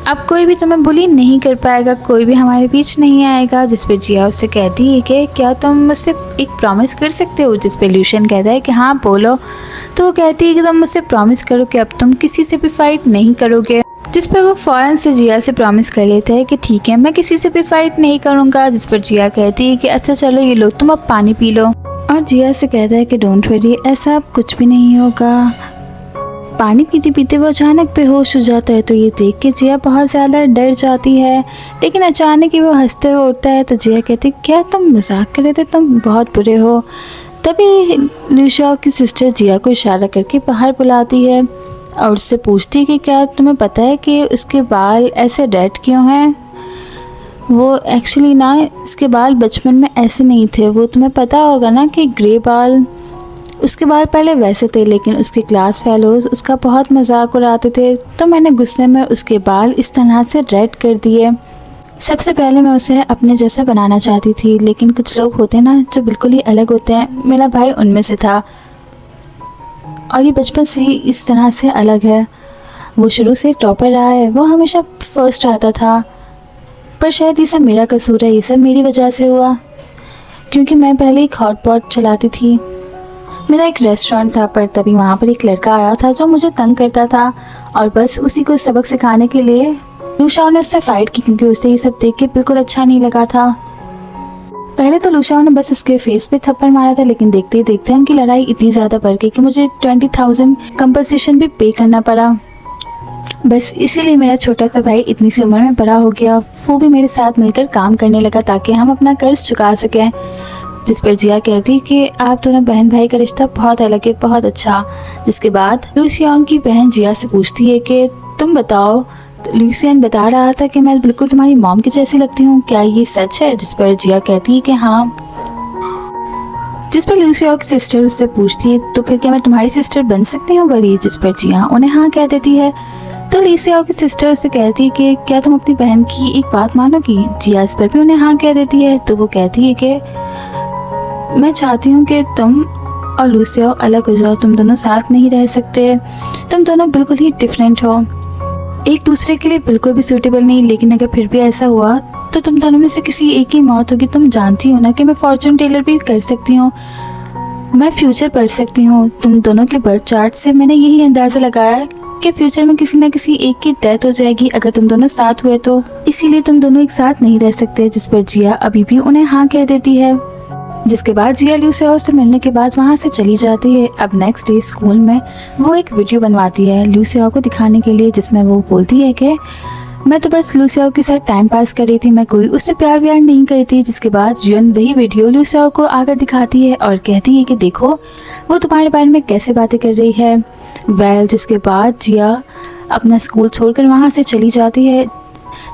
अब कोई भी तुम्हें बुली नहीं कर पाएगा, कोई भी हमारे बीच नहीं आएगा। जिस पे जिया उससे कहती है कि क्या तुम मुझसे एक प्रॉमिस कर सकते हो। जिस पे लूशियन कहता है कि हाँ बोलो। तो वो कहती है कि तुम मुझसे प्रॉमिस करो कि अब तुम किसी से भी फाइट नहीं करोगे। जिस पर वो फ़ौरन से जिया से प्रॉमिस कर लेता है कि ठीक है मैं किसी से भी फाइट नहीं करूँगा। जिस पर जिया कहती है कि अच्छा चलो ये लो तुम अब पानी पी लो। और जिया से कहता है कि डोंट वरी, ऐसा अब कुछ भी नहीं होगा। पानी पीते पीते वो अचानक बेहोश हो जाता है। तो ये देख के जिया बहुत ज़्यादा डर जाती है, लेकिन अचानक ही वो हंसते हुए उठता है। तो जिया कहती है क्या तुम मजाक कर रहे थे, तुम बहुत बुरे हो। तभी लूशिया की सिस्टर जिया को इशारा करके बाहर बुलाती है और उससे पूछती है कि क्या तुम्हें पता है कि उसके बाल ऐसे रेड क्यों हैं। वो एक्चुअली ना इसके बाल बचपन में ऐसे नहीं थे, वो तुम्हें पता होगा ना कि ग्रे बाल, उसके बाल पहले वैसे थे, लेकिन उसके क्लास फेलोज़ उसका बहुत मजाक उड़ाते थे, तो मैंने गुस्से में उसके बाल इस तरह से रेड कर दिए। सबसे पहले मैं उसे अपने जैसा बनाना चाहती थी, लेकिन कुछ लोग होते हैं ना जो बिल्कुल ही अलग होते हैं, मेरा भाई उनमें से था और ये बचपन से ही इस तरह से अलग है। वो शुरू से टॉपर रहा है, वो हमेशा फर्स्ट आता था, पर शायद ये सब मेरा कसूर है, ये सब मेरी वजह से हुआ, क्योंकि मैं पहले एक हॉट पॉट चलाती थी। मेरा एक रेस्टोरेंट था, पर तभी वहाँ पर एक लड़का आया था जो मुझे तंग करता था और बस उसी को सबक सिखाने के लिए लूशिया ने उससे फाइट की, क्योंकि उसे ये सब देख के बिल्कुल अच्छा नहीं लगा था। पहले तो लूशिया ने बस उसके फेस पे थप्पड़ मारा था, लेकिन देखते ही देखते उनकी लड़ाई इतनी ज़्यादा बढ़ गई कि मुझे 20,000 कंपनसेशन भी पे करना पड़ा। बस इसीलिए मेरा छोटा सा भाई इतनी सी उम्र में बड़ा हो गया, वो भी मेरे साथ मिलकर काम करने लगा ताकि हम अपना कर्ज चुका सकें। जिस पर जिया कहती कि आप दोनों बहन भाई का रिश्ता बहुत अलग है, बहुत अच्छा। जिसके बाद लूशियन की बहन जिया से पूछती है कि तुम बताओ। तो लूशियन बता रहा था कि मैं बिल्कुल तुम्हारी मॉम की जैसी लगती हूँ, क्या ये सच है। जिस पर जिया कहती है कि हाँ। जिस पर लूशिया की सिस्टर उससे पूछती है तो फिर क्या मैं तुम्हारी सिस्टर बन सकती हूँ बड़ी। जिस पर जिया उन्हें हाँ कह देती है। तो लूशिया की सिस्टर उससे कहती है कि क्या तुम अपनी बहन की एक बात मानोगी। जिया इस पर भी उन्हें हाँ कह देती है। तो वो कहती है कि मैं चाहती हूँ कि तुम और लूशिया अलग हो जाओ, तुम दोनों साथ नहीं रह सकते, तुम दोनों बिल्कुल ही डिफरेंट हो, एक दूसरे के लिए बिल्कुल भी सूटेबल नहीं। लेकिन अगर फिर भी ऐसा हुआ तो तुम दोनों में से किसी एक की मौत होगी। तुम जानती हो ना कि मैं फॉर्चून टेलर भी कर सकती हूँ, मैं फ्यूचर पढ़ सकती हूँ। तुम दोनों के बर्थ चार्ट से मैंने यही अंदाज़ा लगाया कि फ्यूचर में किसी न किसी एक की डेथ हो जाएगी अगर तुम दोनों साथ हुए तो, इसीलिए तुम दोनों एक साथ नहीं रह सकते। जिस पर जिया अभी भी उन्हें हाँ कह देती है। जिसके बाद जिया लूशिया से मिलने के बाद वहाँ से चली जाती है। अब नेक्स्ट डे स्कूल में वो एक वीडियो बनवाती है लूशिया को दिखाने के लिए, जिसमें वो बोलती है कि मैं तो बस लूसिया के साथ टाइम पास कर रही थी, मैं कोई उससे प्यार व्यार नहीं करी थी। जिसके बाद जियन वही वीडियो लूसिया को आकर दिखाती है और कहती है कि देखो वो तुम्हारे बारे में कैसे बातें कर रही है। जिसके बाद जिया अपना स्कूल छोड़कर वहाँ से चली जाती है।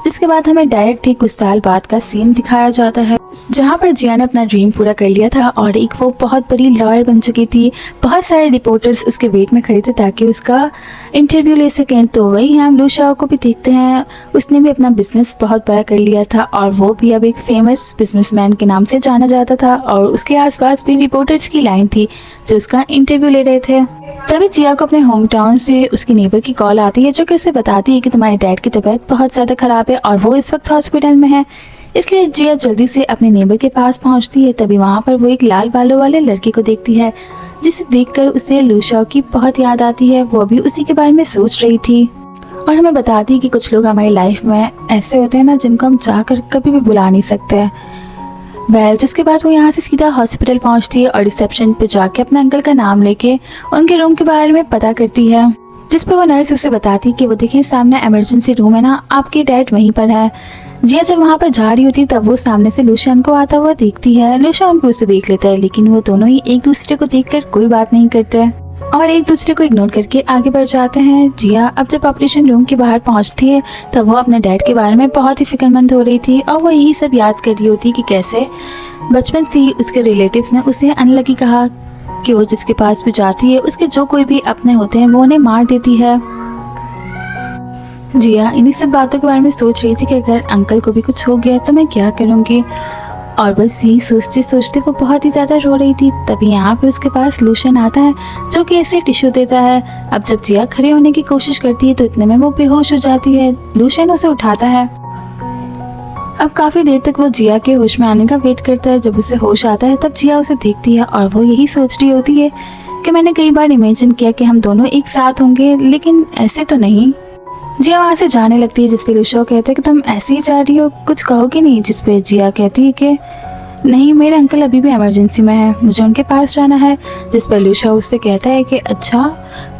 जिसके बाद हमें डायरेक्ट ही कुछ साल बाद का सीन दिखाया जाता है, जहाँ पर जिया ने अपना ड्रीम पूरा कर लिया था और एक वो बहुत बड़ी लॉयर बन चुकी थी। बहुत सारे रिपोर्टर्स उसके वेट में खड़े थे ताकि उसका इंटरव्यू ले सकें। तो वही हम लू शाओ को भी देखते हैं, उसने भी अपना बिजनेस बहुत बड़ा कर लिया था और वो भी अब एक फेमस बिजनेसमैन के नाम से जाना जाता था। और उसके आसपास भी रिपोर्टर्स की लाइन थी जो उसका इंटरव्यू ले रहे थे। तभी जिया को अपने होम टाउन से उसकी नेबर की कॉल आती है, जो कि उसे बताती है कि तुम्हारे डैड की तबीयत बहुत ज़्यादा ख़राब है और वो इस वक्त हॉस्पिटल में है। इसलिए जिया जल्दी से अपने नेबर के पास पहुंचती है। तभी वहाँ पर वो एक लाल बालों वाले लड़के को देखती है, जिसे देखकर उसे लू शाओ की बहुत याद आती है। वो भी उसी के बारे में सोच रही थी और हमें बताती है कि कुछ लोग हमारी लाइफ में ऐसे होते हैं ना, जिनको हम चाहकर कभी भी भुला नहीं सकते। जिसके बाद वो यहाँ से सीधा हॉस्पिटल पहुँचती है और रिसेप्शन पे जाके अपने अंकल का नाम लेके उनके रूम के बारे में पता करती है। जिस पर वो नर्स उसे बताती कि वो देखें सामने इमरजेंसी रूम है ना, आपके डैड वहीं पर है। जिया जब वहाँ पर जा रही होती तब वो सामने से लूशियन को आता हुआ देखती है। लूशियन भी उसे देख लेता है, लेकिन वो दोनों ही एक दूसरे को देखकर कोई बात नहीं करते और एक दूसरे को इग्नोर करके आगे बढ़ जाते हैं। जिया अब जब ऑपरेशन रूम के बाहर पहुंचती है तब वो अपने डैड के बारे में बहुत ही फिक्रमंद हो रही थी और वो यही सब याद कर रही होती कि कैसे बचपन से ही उसके रिलेटिव्स ने उसे अनलकी कहा कि वो जिसके पास भी जाती है उसके जो कोई भी अपने होते हैं वो उन्हें मार देती है। जिया इन्हीं सब बातों के बारे में सोच रही थी कि अगर अंकल को भी कुछ हो गया तो मैं क्या करूँगी, और बस यही सोचते सोचते वो बहुत ही ज़्यादा रो रही थी। तभी यहाँ पे उसके पास लूशन आता है जो कि ऐसे टिश्यू देता है। अब जब जिया खड़े होने की कोशिश करती है तो इतने में वो बेहोश हो जाती है। लूशन उसे उठाता है। अब काफ़ी देर तक वो जिया के होश में आने का वेट करता है। जब उसे होश आता है तब जिया उसे देखती है और वो यही सोच रही होती है कि मैंने कई बार इमेजिन किया कि हम दोनों एक साथ होंगे, लेकिन ऐसे तो नहीं। जिया वहाँ से जाने लगती है, जिसपे लूशो कहते हैं कि तुम ऐसे ही जा रही हो, कुछ कहोगे नहीं। जिसपे जिया कहती है कि नहीं, मेरे अंकल अभी भी इमरजेंसी में है, मुझे उनके पास जाना है। जिस पर लूशो उससे कहता है कि अच्छा,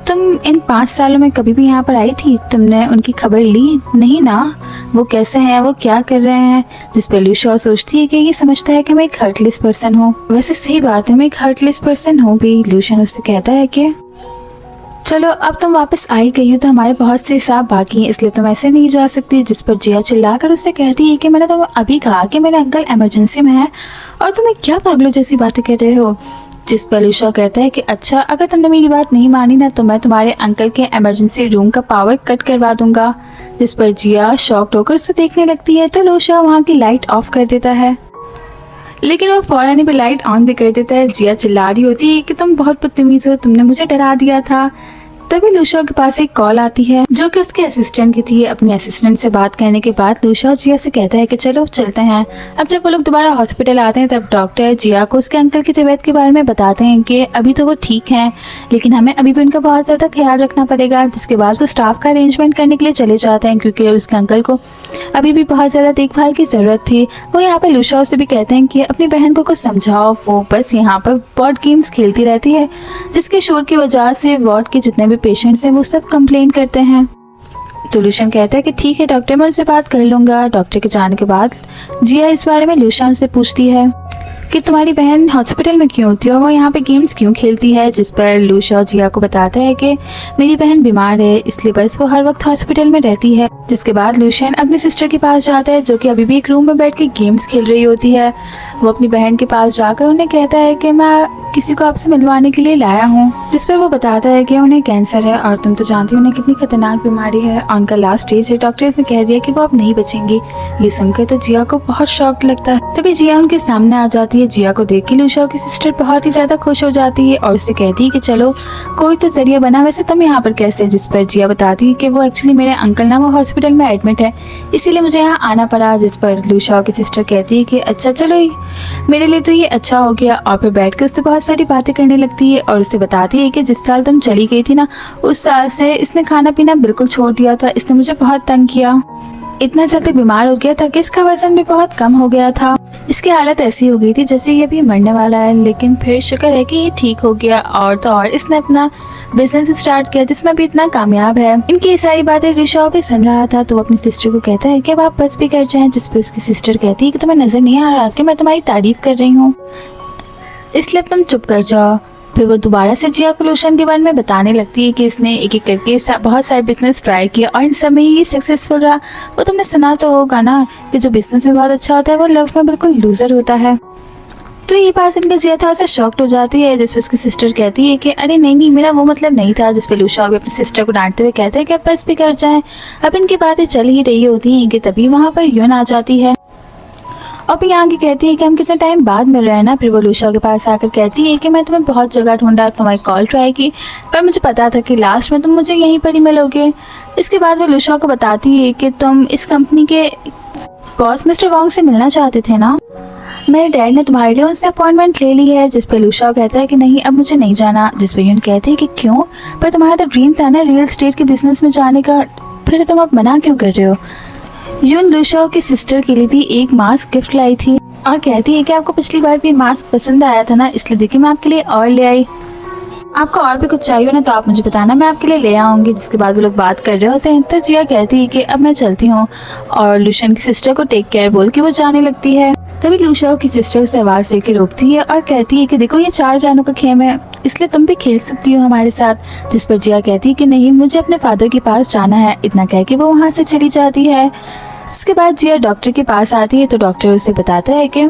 तुम इन 5 सालों में कभी भी यहाँ पर आई थी, तुमने उनकी खबर ली नहीं ना, वो कैसे हैं, वो क्या कर रहे हैं। जिस पर लूशो सोचती है कि ये समझता है कि मैं एक हार्टलेस पर्सन हूँ। वैसे सही बात है, मैं एक हार्टलेस पर्सन हूँ भी। लूशन उससे कहता है कि चलो अब तुम वापस आई गई हो तो हमारे बहुत से हिसाब बाकी हैं, इसलिए तुम ऐसे नहीं जा सकती। जिस पर जिया चिल्लाकर उससे कहती है कि मैंने तो अभी कहा कि मेरे अंकल इमरजेंसी में है और तुम्हें क्या पागलों जैसी बातें कर रहे हो। जिस पर लूशा कहता है कि अच्छा, अगर तुमने मेरी बात नहीं मानी ना तो मैं तुम्हारे अंकल के इमरजेंसी रूम का पावर कट करवा दूंगा। जिस पर जिया शॉक्ड होकर उसे देखने लगती है तो लूशा वहाँ की लाइट ऑफ कर देता है, लेकिन वो फौरन भी लाइट ऑन भी कर देता है। जिया चिल्ला रही होती है कि तुम बहुत बदतमीज हो, तुमने मुझे डरा दिया था। तभी लूशा के पास एक कॉल आती है जो कि उसके असिस्टेंट की थी। अपने असिस्टेंट से बात करने के बाद लूशा जिया से कहता है कि चलो चलते हैं। अब जब वो लोग दोबारा हॉस्पिटल आते हैं तब डॉक्टर जिया को उसके अंकल की तबीयत के बारे में बताते हैं कि अभी तो वो ठीक हैं, लेकिन हमें अभी भी उनका बहुत ज़्यादा ख्याल रखना पड़ेगा। जिसके बाद वो स्टाफ का अरेंजमेंट करने के लिए चले जाते हैं, क्योंकि उसके अंकल को अभी भी बहुत ज़्यादा देखभाल की ज़रूरत थी। वो यहाँ पर लूशा से भी कहते हैं कि अपनी बहन को कुछ समझाओ, वो बस यहाँ पर बोर्ड गेम्स खेलती रहती है, जिसके शोर की वजह से वार्ड के जितने भी पेशेंट्स हैं वो सब कंप्लेन करते हैं। तो लूशन कहता है कि ठीक है डॉक्टर, मैं उनसे बात कर लूँगा। डॉक्टर के जाने के बाद जिया इस बारे में लूशन से पूछती है कि तुम्हारी बहन हॉस्पिटल में क्यों होती है और वो यहाँ पे गेम्स क्यों खेलती है। जिस पर लूशा जिया को बताता है कि मेरी बहन बीमार है, इसलिए बस वो हर वक्त हॉस्पिटल में रहती है। जिसके बाद लूशन अपनी सिस्टर के पास जाता है जो कि अभी भी एक रूम में बैठ के गेम्स खेल रही होती है। वो अपनी बहन के पास जाकर उन्हें कहता है कि मैं किसी को आपसे मिलवाने के लिए लाया हूँ। जिस पर वो बताता है कि उन्हें कैंसर है और तुम तो जानती हो उन्हें कितनी खतरनाक बीमारी है और उनका लास्ट स्टेज है। डॉक्टर्स ने कह दिया कि वो अब नहीं बचेंगी। ये सुनकर तो जिया को बहुत शॉक लगता है। तभी जिया उनके सामने आ जाती है। जिया को देख के लूशा की सिस्टर बहुत ही ज्यादा खुश हो जाती है और उससे कहती है कि चलो कोई तो जरिया बना, वैसे तुम यहाँ पर कैसे। जिस पर जिया बताती है कि वो एक्चुअली मेरे अंकल ना वो हॉस्पिटल में एडमिट है, इसीलिए मुझे यहाँ आना पड़ा। जिस पर लूशा की सिस्टर कहती है कि अच्छा चलो, मेरे लिए तो ये अच्छा हो गया। और फिर बैठ के उससे बहुत सारी बातें करने लगती है और उससे बताती है कि जिस साल तुम चली गई थी ना, उस साल से इसने खाना पीना बिल्कुल छोड़ दिया था, इसने मुझे बहुत तंग किया। इतना ज्यादा बीमार हो गया था कि इसका वजन भी बहुत कम हो गया था। इसकी हालत ऐसी हो गई थी जैसे ये अभी मरने वाला है, लेकिन फिर शुक्र है कि ये ठीक हो गया। और तो और इसने अपना बिजनेस स्टार्ट किया जिसमें भी इतना कामयाब है। इनकी ये सारी बातें ऋषभ भी सुन रहा था, तो वो अपनी सिस्टर को कहता है कि अब आप बस भी कर जाएं, जिस पे उसकी सिस्टर कहती है कि तुम्हें नजर नहीं आ रहा कि मैं तुम्हारी तारीफ कर रही हूँ, इसलिए तुम चुप कर जाओ। फिर वो दोबारा से जिया को लूशन के बारे में बताने लगती है कि इसने एक एक करके बहुत सारे बिजनेस ट्राई किए और इन सब में ही सक्सेसफुल रहा। वो तुमने सुना तो होगा ना कि जो बिजनेस में बहुत अच्छा होता है वो लव में बिल्कुल लूजर होता है। तो ये बात इनका जिया था उसे शॉक्ड हो जाती है, जिस पर उसकी सिस्टर कहती है कि अरे नहीं मेरा वो मतलब नहीं था। जिस पे लूशा भी अपनी सिस्टर को डांटते हुए कहते हैं कि अब बस भी कर जाए। अब इनकी बातें चल ही रही होती हैं कि तभी वहाँ पर यून आ जाती है और फिर यहाँ की कहती है कि हम कितने टाइम बाद मिल रहे हैं ना। फिर वो लूशा के पास आकर कहती है कि मैं तुम्हें बहुत जगह ढूंढा, तुम्हारी कॉल ट्राई की, पर मुझे पता था कि लास्ट में तुम मुझे यहीं पर ही मिलोगे। इसके बाद वो लूशा को बताती है कि तुम इस कंपनी के बॉस मिस्टर वोंग से मिलना चाहते थे ना, मेरे डैड ने तुम्हारे लिए उनसे अपॉइंटमेंट ले ली है। जिस पे लूशा कहता है कि नहीं अब मुझे नहीं जाना। जिस पे यून कहते हैं कि क्यों, पर तुम्हारा तो ड्रीम था ना रियल एस्टेट के बिजनेस में जाने का, फिर तुम अब मना क्यों कर रहे हो। यून लूशा की सिस्टर के लिए भी एक मास्क गिफ्ट लाई थी और कहती है कि आपको पिछली बार भी मास्क पसंद आया था ना, इसलिए देखिए मैं आपके लिए और ले आई। आपको और भी कुछ चाहिए ना तो आप मुझे बताना, मैं आपके लिए ले आऊंगी। जिसके बाद वो लोग बात कर रहे होते हैं तो जिया कहती है कि अब मैं चलती हूँ और लूशन की सिस्टर को टेक केयर बोल के वो जाने लगती है। तभी लूशा की सिस्टर उसे आवाज दे के रोकती है और कहती है कि देखो ये 4 जानों का खेम है, इसलिए तुम भी खेल सकती हो हमारे साथ। जिस पर जिया कहती है कि नहीं मुझे अपने फादर के पास जाना है। इतना कह के वो वहाँ से चली जाती है। इसके बाद जिया डॉक्टर के पास आती है तो डॉक्टर उसे बताता है कि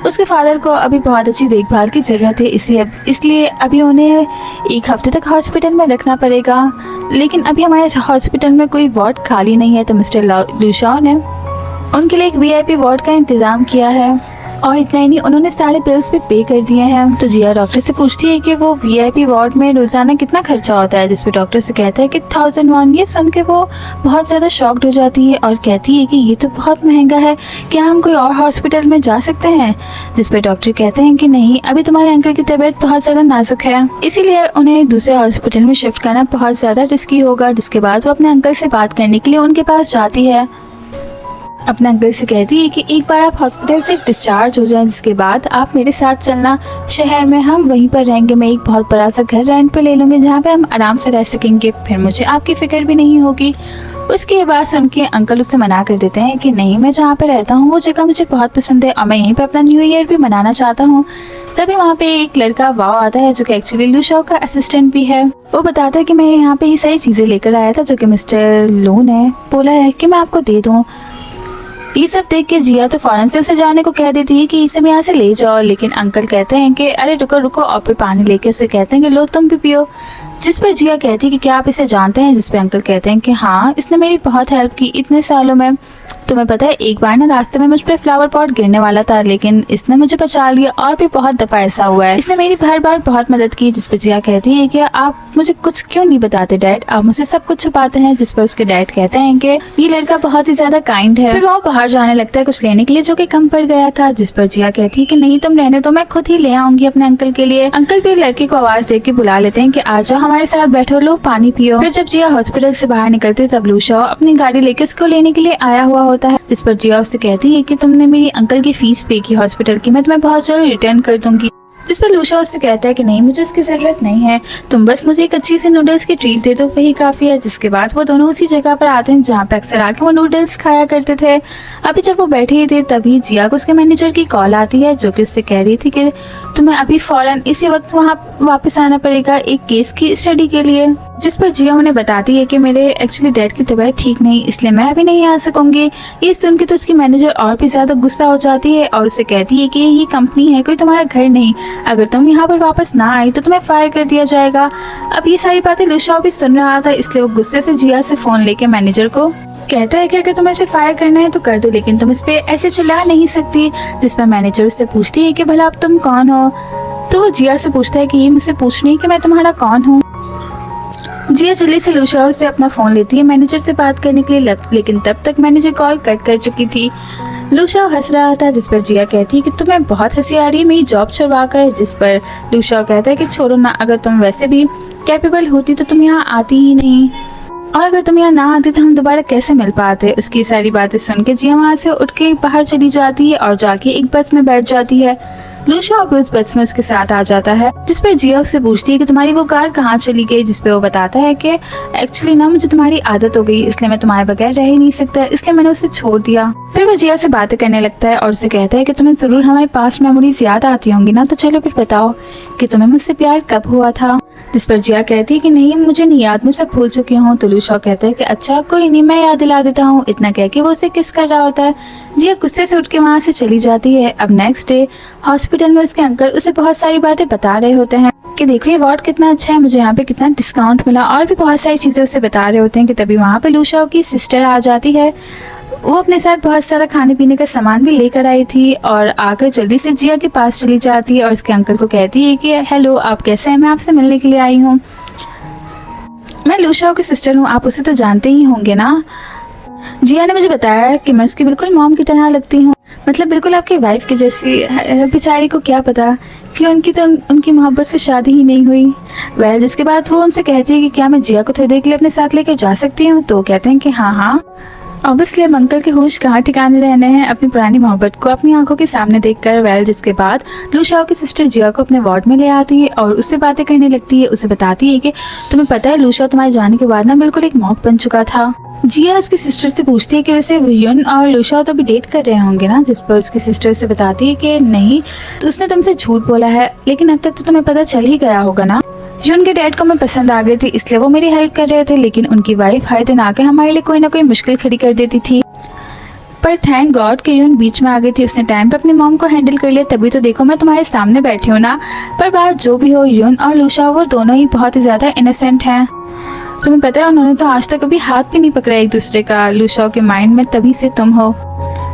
उसके फादर को अभी बहुत अच्छी देखभाल की ज़रूरत है, इसलिए अभी उन्हें 1 हफ्ते तक हॉस्पिटल में रखना पड़ेगा। लेकिन अभी हमारे हॉस्पिटल में कोई वार्ड खाली नहीं है, तो मिस्टर लूशा ने उनके लिए एक वीआईपी वार्ड का इंतज़ाम किया है। और इतना ही नहीं, उन्होंने सारे बिल्स भी पे कर दिए हैं। तो जिया डॉक्टर से पूछती है कि वो वीआईपी वार्ड में रोजाना कितना खर्चा होता है। जिसपे डॉक्टर से कहता है कि 1000 वॉन। ये सुन के वो बहुत ज़्यादा शॉक्ड हो जाती है और कहती है कि ये तो बहुत महंगा है, क्या हम कोई और हॉस्पिटल में जा सकते हैं। जिसपे डॉक्टर कहते हैं कि नहीं, अभी तुम्हारे अंकल की तबीयत बहुत ज़्यादा नाजुक है, इसीलिए उन्हें दूसरे हॉस्पिटल में शिफ्ट करना बहुत ज़्यादा रिस्की होगा। जिसके बाद वो अपने अंकल से बात करने के लिए उनके पास जाती है। अपने अंकल से कहती है कि एक बार आप हॉस्पिटल से डिस्चार्ज हो जाएं, जिसके बाद आप मेरे साथ चलना शहर में, हम वहीं पर रहेंगे। मैं एक बहुत बड़ा सा घर रेंट पे ले लूँगी जहाँ पे हम आराम से रह सकेंगे, फिर मुझे आपकी फिक्र भी नहीं होगी। उसके बाद सुन के अंकल उससे मना कर देते हैं कि नहीं, मैं जहाँ पे रहता हूँ वो जगह मुझे बहुत पसंद है और मैं यहीं पे अपना न्यू ईयर भी मनाना चाहता हूँ। तभी वहाँ पे एक लड़का वाव आता है जो कि एक्चुअली लूशा का असिस्टेंट भी है। वो बताता है कि मैं यहाँ पे ही सही चीज़ें लेकर आया था जो कि मिस्टर लू ने बोला है कि मैं आपको दे दूँ। ये सब देख के जिया तो फौरन से उसे जाने को कह देती है कि इसे मैं यहाँ से ले जाओ, लेकिन अंकल कहते हैं कि अरे रुको रुको, और फिर पानी लेके उसे कहते हैं कि लो तुम भी पियो। जिस पर जिया कहती है कि क्या आप इसे जानते हैं। जिस पे अंकल कहते हैं कि हाँ, इसने मेरी बहुत हेल्प की इतने सालों में। तुम्हें पता है एक बार ना रास्ते में मुझ पे फ्लावर पॉट गिरने वाला था, लेकिन इसने मुझे बचा लिया और भी बहुत दफा ऐसा हुआ है, इसने मेरी हर बार बहुत मदद की। जिस पे जिया कहती है कि आप मुझे कुछ क्यों नहीं बताते डैड, आप मुझसे सब कुछ छुपाते हैं। जिस पर उसके डैड कहते हैं कि ये लड़का बहुत ही ज्यादा काइंड है। फिर वो बाहर जाने लगता है कुछ लेने के लिए जो कि कम पड़ गया था। जिस पर जिया कहती है कि नहीं तुम रहने दो, मैं खुद ही ले आऊंगी अपने अंकल के लिए। अंकल भी लड़के को आवाज दे के बुला लेते हैं कि आ जाओ हमारे साथ बैठो, लो पानी पियो। फिर जब जिया हॉस्पिटल से बाहर निकलते तब लूशा अपनी गाड़ी लेके उसको लेने के लिए आया हुआ होता है। जिस पर जिया उससे कहती है कि तुमने मेरी अंकल की फीस पे की हॉस्पिटल की, मैं तुम्हें बहुत जल्द रिटर्न कर दूंगी। जिस पर लूशा उससे कहता है कि नहीं, मुझे उसकी जरूरत नहीं है, तुम बस मुझे एक अच्छी सी नूडल्स की ट्रीट दे दो, वही काफी है। जिसके बाद वो दोनों उसी जगह पर आते हैं जहाँ पे अक्सर आके वो नूडल्स खाया करते थे। अभी जब वो बैठे ही थे तभी जिया को उसके मैनेजर की कॉल आती है जो कि उससे कह रही थी कि तुम्हें अभी फौरन इसी वक्त वहाँ वापस आना पड़ेगा एक केस की स्टडी के लिए। जिस पर जिया उन्हें बताती है कि मेरे एक्चुअली डैड की तबीयत ठीक नहीं, इसलिए मैं अभी नहीं आ सकूंगी। ये सुन के तो उसकी मैनेजर और भी ज्यादा गुस्सा हो जाती है और उसे कहती है कि ये कंपनी है, कोई तुम्हारा घर नहीं, अगर तुम यहाँ पर वापस ना आई तो तुम्हें फायर कर दिया जाएगा। अब ये सारी बातें लूशा भी सुन रहा था, इसलिए वो गुस्से से जिया से फोन लेके मैनेजर को कहता है कि अगर तुम्हें इसे फायर करना है तो कर दो, लेकिन तुम इस पे ऐसे चिल्ला नहीं सकती। जिस पर मैनेजर उससे पूछती है कि भला अब तुम कौन हो। तो वो जिया से पूछता है कि ये मुझसे पूछनी है कि मैं तुम्हारा कौन हूँ। जिया जल्दी से लूशा से अपना फोन लेती है मैनेजर से बात करने के लिए, लेकिन तब तक मैनेजर कॉल कट कर चुकी थी। लूशा हंस रहा था जिस पर जिया कहती है कि तुम्हें बहुत हंसी आ रही है मेरी जॉब छुड़वा कर। जिस पर लूशा कहता है कि छोड़ो ना, अगर तुम वैसे भी कैपेबल होती तो तुम यहाँ आती ही नहीं। और अगर तुम यहाँ ना आती तो हम दोबारा कैसे मिल पाते। उसकी सारी बातें सुन के जिया वहाँ से उठ के बाहर चली जाती है और जाके एक बस में बैठ जाती है। लूशा भी उस बस में उसके साथ आ जाता है, जिस पर जिया उससे पूछती है कि तुम्हारी वो कार कहाँ चली गई, जिस पे वो बताता है कि एक्चुअली ना मुझे तुम्हारी आदत हो गई, इसलिए मैं तुम्हारे बगैर रह ही नहीं सकता, इसलिए मैंने उसे छोड़ दिया। फिर वो जिया से बातें करने लगता है और उसे कहता है कि तुम्हें जरूर हमारी पास्ट मेमोरीज याद आती होंगी ना, तो चलो फिर बताओ कि तुम्हें मुझसे प्यार कब हुआ था। जिस पर जिया कहती है कि नहीं मुझे नहीं याद, मैं सब भूल चुकी हूँ। तो लूशा कहता है कि अच्छा कोई नहीं, मैं याद दिला देता हूँ। इतना कह के वो उसे किस कर रहा होता है। जिया गुस्से से उठ के वहाँ से चली जाती है। अब नेक्स्ट डे हॉस्पिटल में उसके अंकल उसे बहुत सारी बातें बता रहे होते हैं कि देखो ये वार्ड कितना अच्छा है, मुझे यहाँ पे कितना डिस्काउंट मिला, और भी बहुत सारी चीजें उसे बता रहे होते हैं कि तभी वहाँ पे लूशा की सिस्टर आ जाती है। वो अपने साथ बहुत सारा खाने पीने का सामान भी लेकर आई थी और आकर जल्दी से जिया के पास चली जाती है और उसके अंकल को कहती है कि हेलो आप कैसे हैं, मैं आपसे मिलने के लिए आई हूँ, मैं लूशा की सिस्टर हूँ, आप उसे तो जानते ही होंगे ना। जिया ने मुझे बताया कि मैं उसकी बिल्कुल मॉम की तरह लगती हूँ, मतलब बिल्कुल आपकी वाइफ की जैसी। बेचारी को क्या पता कि उनकी मोहब्बत से शादी ही नहीं हुई। वेल जिसके बाद वो उनसे कहती है कि क्या मैं जिया को थोड़ी देर के लिए अपने साथ लेकर जा सकती हूँ। तो कहते हैं कि हाँ हाँ। ऑब्वियसली अब अंकल के होश कहाँ ठिकाने रहने हैं अपनी पुरानी मोहब्बत को अपनी आंखों के सामने देखकर। वेल जिसके बाद लूशा की सिस्टर जिया को अपने वार्ड में ले आती है और उससे बातें करने लगती है। उसे बताती है कि तुम्हें पता है लूशा तुम्हारे जाने के बाद ना बिल्कुल एक मॉक बन चुका था। जिया उसकी सिस्टर से पूछती है कि वैसे युन और लूशा तो अभी डेट कर रहे होंगे ना, जिस पर उसकी सिस्टर से बताती है कि नहीं, तो उसने तुमसे झूठ बोला है, लेकिन अब तक तो तुम्हें पता चल ही गया होगा ना। युन के डैड को मैं पसंद आ गई थी इसलिए वो मेरी हेल्प कर रहे थे, लेकिन उनकी वाइफ हर दिन आके हमारे लिए कोई ना कोई मुश्किल खड़ी कर देती थी। पर थैंक गॉड कि युन बीच में आ गई थी, उसने टाइम पे अपनी मॉम को हैंडल कर लिया, तभी तो देखो मैं तुम्हारे सामने बैठी हूँ ना। पर बात जो भी हो, युन और लूशा वो दोनों ही बहुत ही ज्यादा इनोसेंट हैं। तुम्हें पता है उन्होंने तो आज तक कभी हाथ भी नहीं पकड़ा एक दूसरे का। लूशा के माइंड में तभी से तुम हो।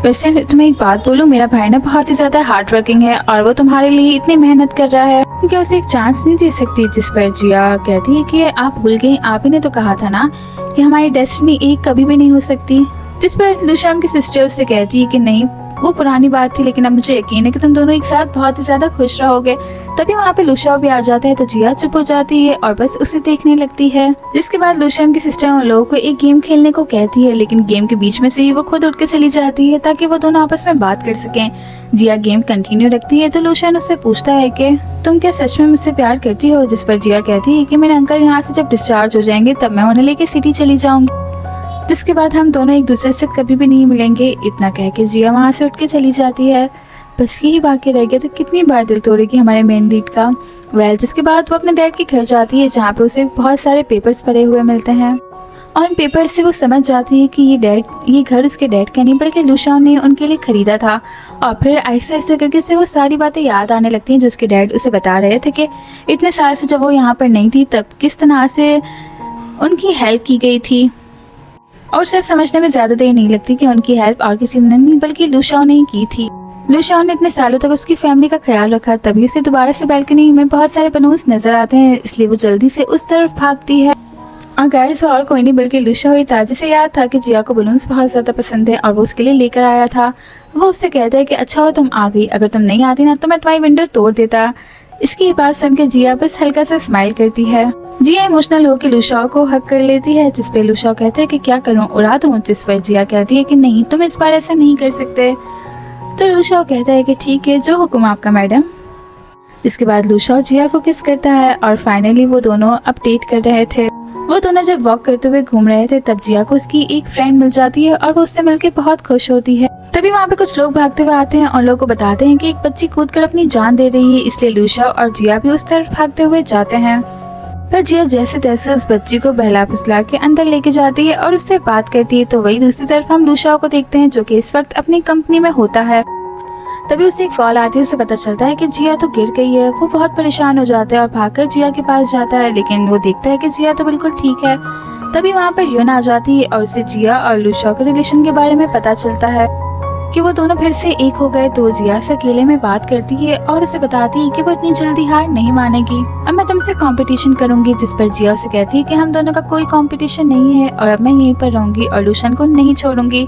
वैसे तुम्हें एक बात बोलूं, मेरा भाई ना बहुत ही ज्यादा हार्ड वर्किंग है और वो तुम्हारे लिए इतनी मेहनत कर रहा है, क्या उसे एक चांस नहीं दे सकती। जिस पर जिया कहती है कि आप भूल गई, आप ही ने तो कहा था ना कि हमारी डेस्टिनी एक कभी भी नहीं हो सकती। जिस पर लूशान की सिस्टर उससे कहती है कि नहीं वो पुरानी बात थी, लेकिन अब मुझे यकीन है कि तुम दोनों एक साथ बहुत ही ज्यादा खुश रहोगे। तभी वहाँ पे लूशा भी आ जाता है तो जिया चुप हो जाती है और बस उसे देखने लगती है। जिसके बाद लूशान की सिस्टर उन लोगों को एक गेम खेलने को कहती है, लेकिन गेम के बीच में से ही वो खुद उठ के चली जाती है ताकि वो दोनों आपस में बात कर सकें। जिया गेम कंटिन्यू रखती है तो लूशान उससे पूछता है कि तुम क्या सच में मुझसे प्यार करती हो। जिस पर जिया कहती है कि मेरे अंकल यहाँ से जब डिस्चार्ज हो जाएंगे तब मैं उन्हें लेके सिटी चली जाऊंगी, जिसके बाद हम दोनों एक दूसरे से कभी भी नहीं मिलेंगे। इतना कह के जिया वहाँ से उठ के चली जाती है। बस यही बाकी रह गया था कितनी बार दिल तोड़ेगी हमारे मेन लीड का। वेल जिसके बाद वो अपने डैड के घर जाती है जहाँ पे उसे बहुत सारे पेपर्स पड़े हुए मिलते हैं और इन पेपर्स से वो समझ जाती है कि ये घर उसके डैड का नहीं बल्कि लूशा ने उनके लिए खरीदा था। और फिर ऐसा ऐसा करके उसे वो सारी बातें याद आने लगती हैं जो उसके डैड उसे बता रहे थे कि इतने साल से जब वो यहाँ पर नहीं थी तब किस तरह से उनकी हेल्प की गई थी। और सिर्फ समझने में ज्यादा देर नहीं लगती कि उनकी हेल्प और किसी ने नहीं बल्कि लूशा ने ही की थी। लूशा ने इतने सालों तक उसकी फैमिली का ख्याल रखा, तभी उसे दोबारा से बालकनी में बहुत सारे बलून्स नजर आते हैं, इसलिए वो जल्दी से उस तरफ भागती है। और गाइस और कोई नहीं बल्कि लूशा हुई था, जिसे याद था कि जिया को बलून्स बहुत ज्यादा पसंद है और वो उसके लिए लेकर आया था। वो उससे कहता है कि अच्छा हो तुम आ गई, अगर तुम नहीं आती ना तो मैं तुम्हारी विंडो तोड़ देता। इसकी बात सुनकर जिया बस हल्का सा स्माइल करती है। जिया इमोशनल होकर लूशा को हक कर लेती है, जिसपे लूशा कहता है कि क्या करूं, उड़ा दूं। जिस पर जिया कहती है कि नहीं तुम इस बार ऐसा नहीं कर सकते। तो लूशा कहता है कि ठीक है जो हुक्म आपका मैडम। इसके बाद लूशा जिया को किस करता है और फाइनली वो दोनों अपडेट कर रहे थे। वो दोनों जब वॉक करते हुए घूम रहे थे तब जिया को उसकी एक फ्रेंड मिल जाती है और वो उससे मिलकर बहुत खुश होती है। तभी वहाँ पे कुछ लोग भागते हुए आते हैं और लोगों को बताते हैं कि एक बच्ची कूदकर अपनी जान दे रही है, इसलिए लूशा और जिया भी उस तरफ भागते हुए जाते हैं। पर जिया जैसे तैसे उस बच्ची को बहला फुसला के अंदर लेके जाती है और उससे बात करती है। तो वही दूसरी तरफ हम लूशा को देखते हैं जो कि इस वक्त अपनी कंपनी में होता है। तभी उसे एक कॉल आती है, उसे पता चलता है कि जिया तो गिर गई है। वो बहुत परेशान हो जाता है और भागकर जिया के पास जाता है, लेकिन वो देखता है कि जिया तो बिल्कुल ठीक है। तभी वहाँ पर युन आ जाती है और उसे जिया और लूशा के रिलेशन के बारे में पता चलता है कि वो दोनों फिर से एक हो गए। तो जिया से अकेले में बात करती है और उसे बताती है कि वो इतनी जल्दी हार नहीं मानेगी, अब मैं तुमसे कंपटीशन करूंगी। जिस पर जिया उसे कहती है कि हम दोनों का कोई कंपटीशन नहीं है और अब मैं यहीं पर रहूंगी और लूशन को नहीं छोड़ूंगी।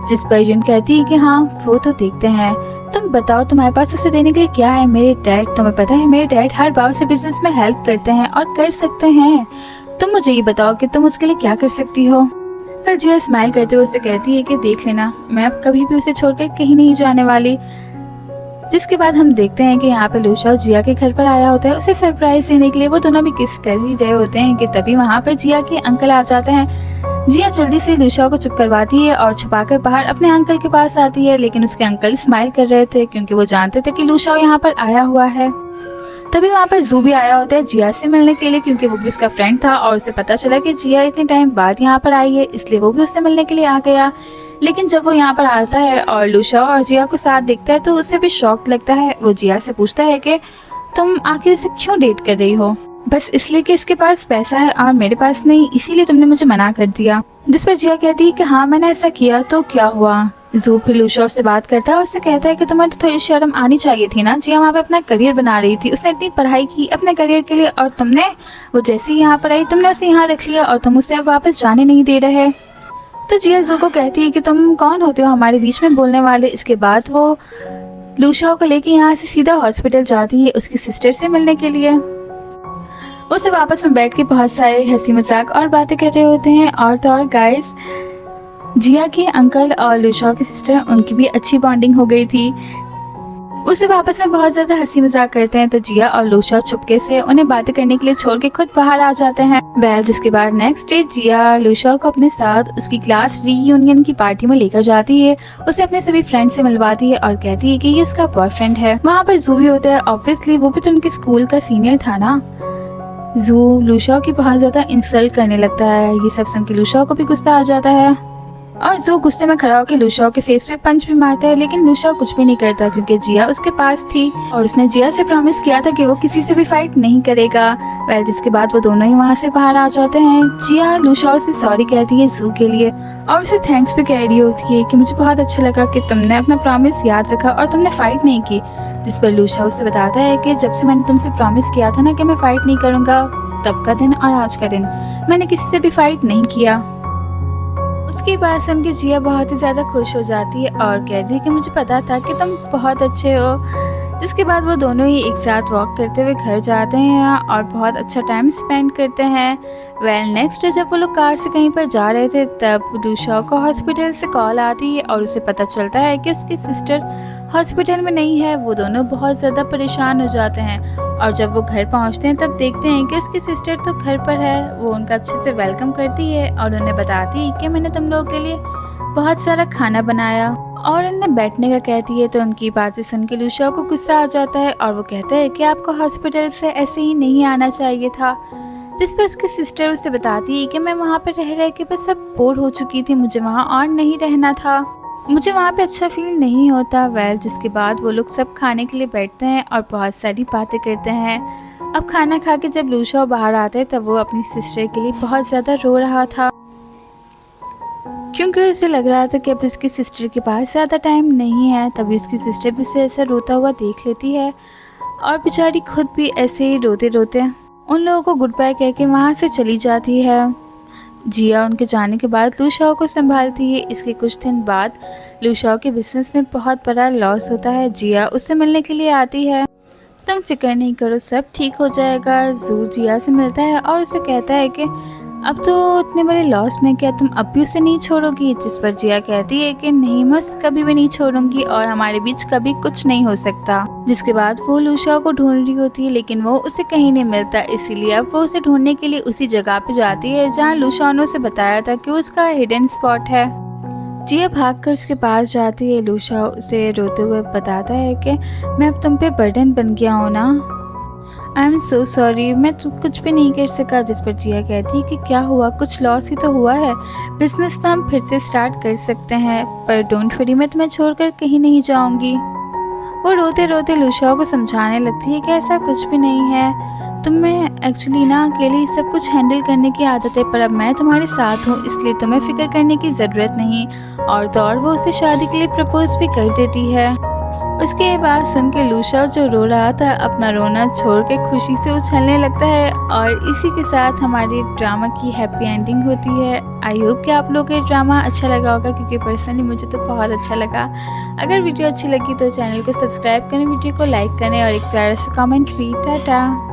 जिस पर युन कहती है कि हाँ वो तो देखते हैं, तुम बताओ तुम्हारे पास उसे देने के लिए क्या है। मेरे डैड, तुम्हें पता है मेरे डैड हर बार से बिजनेस में हेल्प करते हैं और कर सकते हैं। तुम मुझे ये बताओ कि तुम उसके लिए क्या कर सकती हो। पर जिया स्माइल करते हुए उससे कहती है कि देख लेना, मैं अब कभी भी उसे छोड़कर कहीं नहीं जाने वाली। जिसके बाद हम देखते हैं कि यहाँ पे लूशा जिया के घर पर आया होता है उसे सरप्राइज देने के लिए। वो दोनों भी किस कर ही रहे होते हैं कि तभी वहाँ पर जिया के अंकल आ जाते हैं। जिया जल्दी से लूशा को चुप करवाती है और छुपाकर बाहर अपने अंकल के पास आती है, लेकिन उसके अंकल स्माइल कर रहे थे क्योंकि वो जानते थे कि लूशा यहाँ पर आया हुआ है। तभी वहाँ पर जू भी आया होता है जिया से मिलने के लिए, क्योंकि वो भी उसका फ्रेंड था और उसे पता चला कि जिया इतने टाइम बाद यहाँ पर आई है, इसलिए वो भी उससे मिलने के लिए आ गया। लेकिन जब वो यहाँ पर आता है और लूशा और जिया को साथ देखता है तो उसे भी शॉक लगता है। वो जिया से पूछता है कि तुम आखिर इसे क्यों डेट कर रही हो? बस इसलिए कि इसके पास पैसा है और मेरे पास नहीं, इसीलिए तुमने मुझे मना कर दिया। जिस पर जिया कहती है कि हाँ मैंने ऐसा किया तो क्या हुआ। जू फिर लूशा उससे बात करता है और उससे कहता है कि तुम्हें तो थोड़ी शर्म आनी चाहिए थी ना। जिया वहाँ पे अपना करियर बना रही थी, उसने इतनी पढ़ाई की अपने करियर के लिए और तुमने, वो जैसे ही यहाँ पर आई तुमने उसे यहाँ रख लिया और तुम उसे अब वापस जाने नहीं दे रहे। तो जिया जू को कहती है कि तुम कौन होते हो हमारे बीच में बोलने वाले। इसके बाद वो लूशा को लेके यहाँ से सीधा हॉस्पिटल जाती है उसकी सिस्टर से मिलने के लिए। उसे वापस में बैठ के बहुत सारे हंसी मजाक और बातें कर रहे होते हैं। और तो और गाइस, जिया के अंकल और लूशा की सिस्टर, उनकी भी अच्छी बॉन्डिंग हो गई थी। उसे वापस में बहुत ज्यादा हंसी मजाक करते हैं तो जिया और लूशा चुपके से उन्हें बातें करने के लिए छोड़ के खुद बाहर आ जाते हैं। जिसके बाद नेक्स्ट डे जिया लूशा को अपने साथ उसकी क्लास रीयूनियन की पार्टी में लेकर जाती है। उसे अपने सभी फ्रेंड से मिलवाती है और कहती है कि ये उसका बॉयफ्रेंड है। वहाँ पर जू भी होता है, ऑब्वियसली वो भी तो उनके स्कूल का सीनियर था ना। जू लूशा की बहुत ज्यादा इंसल्ट करने लगता है। ये सब सुन के लूशा को भी गुस्सा आ जाता है और जू गुस्से में खड़ा होकर लूशा के फेस पे पंच भी मारता है, लेकिन लूशा कुछ भी नहीं करता क्योंकि जिया उसके पास थी और उसने जिया से प्रॉमिस किया था कि वो किसी से भी फाइट नहीं करेगा। जिसके बाद वो दोनों ही वहाँ से बाहर आ जाते हैं। जिया लूशा से सॉरी कहती है जू के लिए और उसे थैंक्स भी कह रही होती है कि मुझे बहुत अच्छा लगा कि तुमने अपना प्रॉमिस याद रखा और तुमने फाइट नहीं की। जिस पर लूशा उससे बताता है कि जब से मैंने तुमसे प्रॉमिस किया था ना कि मैं फाइट नहीं करूँगा, तब का दिन और आज का दिन मैंने किसी से भी फाइट नहीं किया। उसके बाद सुन के जिया बहुत ही ज़्यादा खुश हो जाती है और कहती है कि मुझे पता था कि तुम बहुत अच्छे हो। जिसके बाद वो दोनों ही एक साथ वॉक करते हुए घर जाते हैं और बहुत अच्छा टाइम स्पेंड करते हैं। नेक्स्ट डे जब वो लोग कार से कहीं पर जा रहे थे तब लूशा को हॉस्पिटल से कॉल आती है और उसे पता चलता है कि उसकी सिस्टर हॉस्पिटल में नहीं है। वो दोनों बहुत ज़्यादा परेशान हो जाते हैं और जब वो घर पहुंचते हैं तब देखते हैं कि उसकी सिस्टर तो घर पर है। वो उनका अच्छे से वेलकम करती है और उन्हें बताती है कि मैंने तुम लोगों के लिए बहुत सारा खाना बनाया और उन्हें बैठने का कहती है। तो उनकी बातें सुन के लूशा को गुस्सा आ जाता है और वो कहता है कि आपको हॉस्पिटल से ऐसे ही नहीं आना चाहिए था। जिस पर उसकी सिस्टर उसे बताती है कि मैं वहाँ पर रह के बस अब बोर हो चुकी थी, मुझे वहाँ और नहीं रहना था, मुझे वहाँ पे अच्छा फील नहीं होता। जिसके बाद वो लोग सब खाने के लिए बैठते हैं और बहुत सारी बातें करते हैं। अब खाना खा के जब लूशा बाहर आता है तब वो अपनी सिस्टर के लिए बहुत ज़्यादा रो रहा था क्योंकि उसे लग रहा था कि अब उसकी सिस्टर के पास ज़्यादा टाइम नहीं है। तभी उसकी सिस्टर भी उसे ऐसा रोता हुआ देख लेती है और बेचारी खुद भी ऐसे ही रोते रोते उन लोगों को गुड बाय कह के वहाँ से चली जाती है। जिया उनके जाने के बाद लूशा को संभालती है। इसके कुछ दिन बाद लूशा के बिजनेस में बहुत बड़ा लॉस होता है। जिया उससे मिलने के लिए आती है। तुम फिक्र नहीं करो, सब ठीक हो जाएगा। जू जिया से मिलता है और उसे कहता है कि अब तो इतने बड़े लॉस में क्या तुम अब भी उसे नहीं छोड़ोगी। जिस पर जिया कहती है कि नहीं, मैं उसे कभी भी नहीं छोड़ूंगी और हमारे बीच कभी कुछ नहीं हो सकता। जिसके बाद वो लूशा को ढूंढ रही होती है लेकिन वो उसे कहीं नहीं मिलता, इसीलिए अब वो उसे ढूंढने के लिए उसी जगह पे जाती है जहाँ लूशा ने उसे बताया था कि उसका हिडन स्पॉट है। जिया भागकर उसके पास जाती है। लूशा उसे रोते हुए बताता है कि मैं अब तुम पे बर्डन बन गया हूँ ना, आई एम सो सॉरी, मैं तो कुछ भी नहीं कर सका। जिस पर जिया कहती है कि क्या हुआ, कुछ लॉस ही तो हुआ है, बिजनेस तो हम फिर से स्टार्ट कर सकते हैं, पर डोंट वरी, मैं तुम्हें छोड़कर कहीं नहीं जाऊंगी। वो रोते रोते लूशा को समझाने लगती है कि ऐसा कुछ भी नहीं है, तुम्हें एक्चुअली ना अकेले सब कुछ हैंडल करने की आदत है, पर अब मैं तुम्हारे साथ हूँ इसलिए तुम्हें फिक्र करने की ज़रूरत नहीं। और तो और वो उसे शादी के लिए प्रपोज भी कर देती है। उसके बाद सुन के लूशा जो रो रहा था अपना रोना छोड़ के खुशी से उछलने लगता है और इसी के साथ हमारी ड्रामा की हैप्पी एंडिंग होती है। आई होप कि आप लोगों को ड्रामा अच्छा लगा होगा क्योंकि पर्सनली मुझे तो बहुत अच्छा लगा। अगर वीडियो अच्छी लगी तो चैनल को सब्सक्राइब करें, वीडियो को लाइक करें और एक प्यारा सा कमेंट भी। टाटा।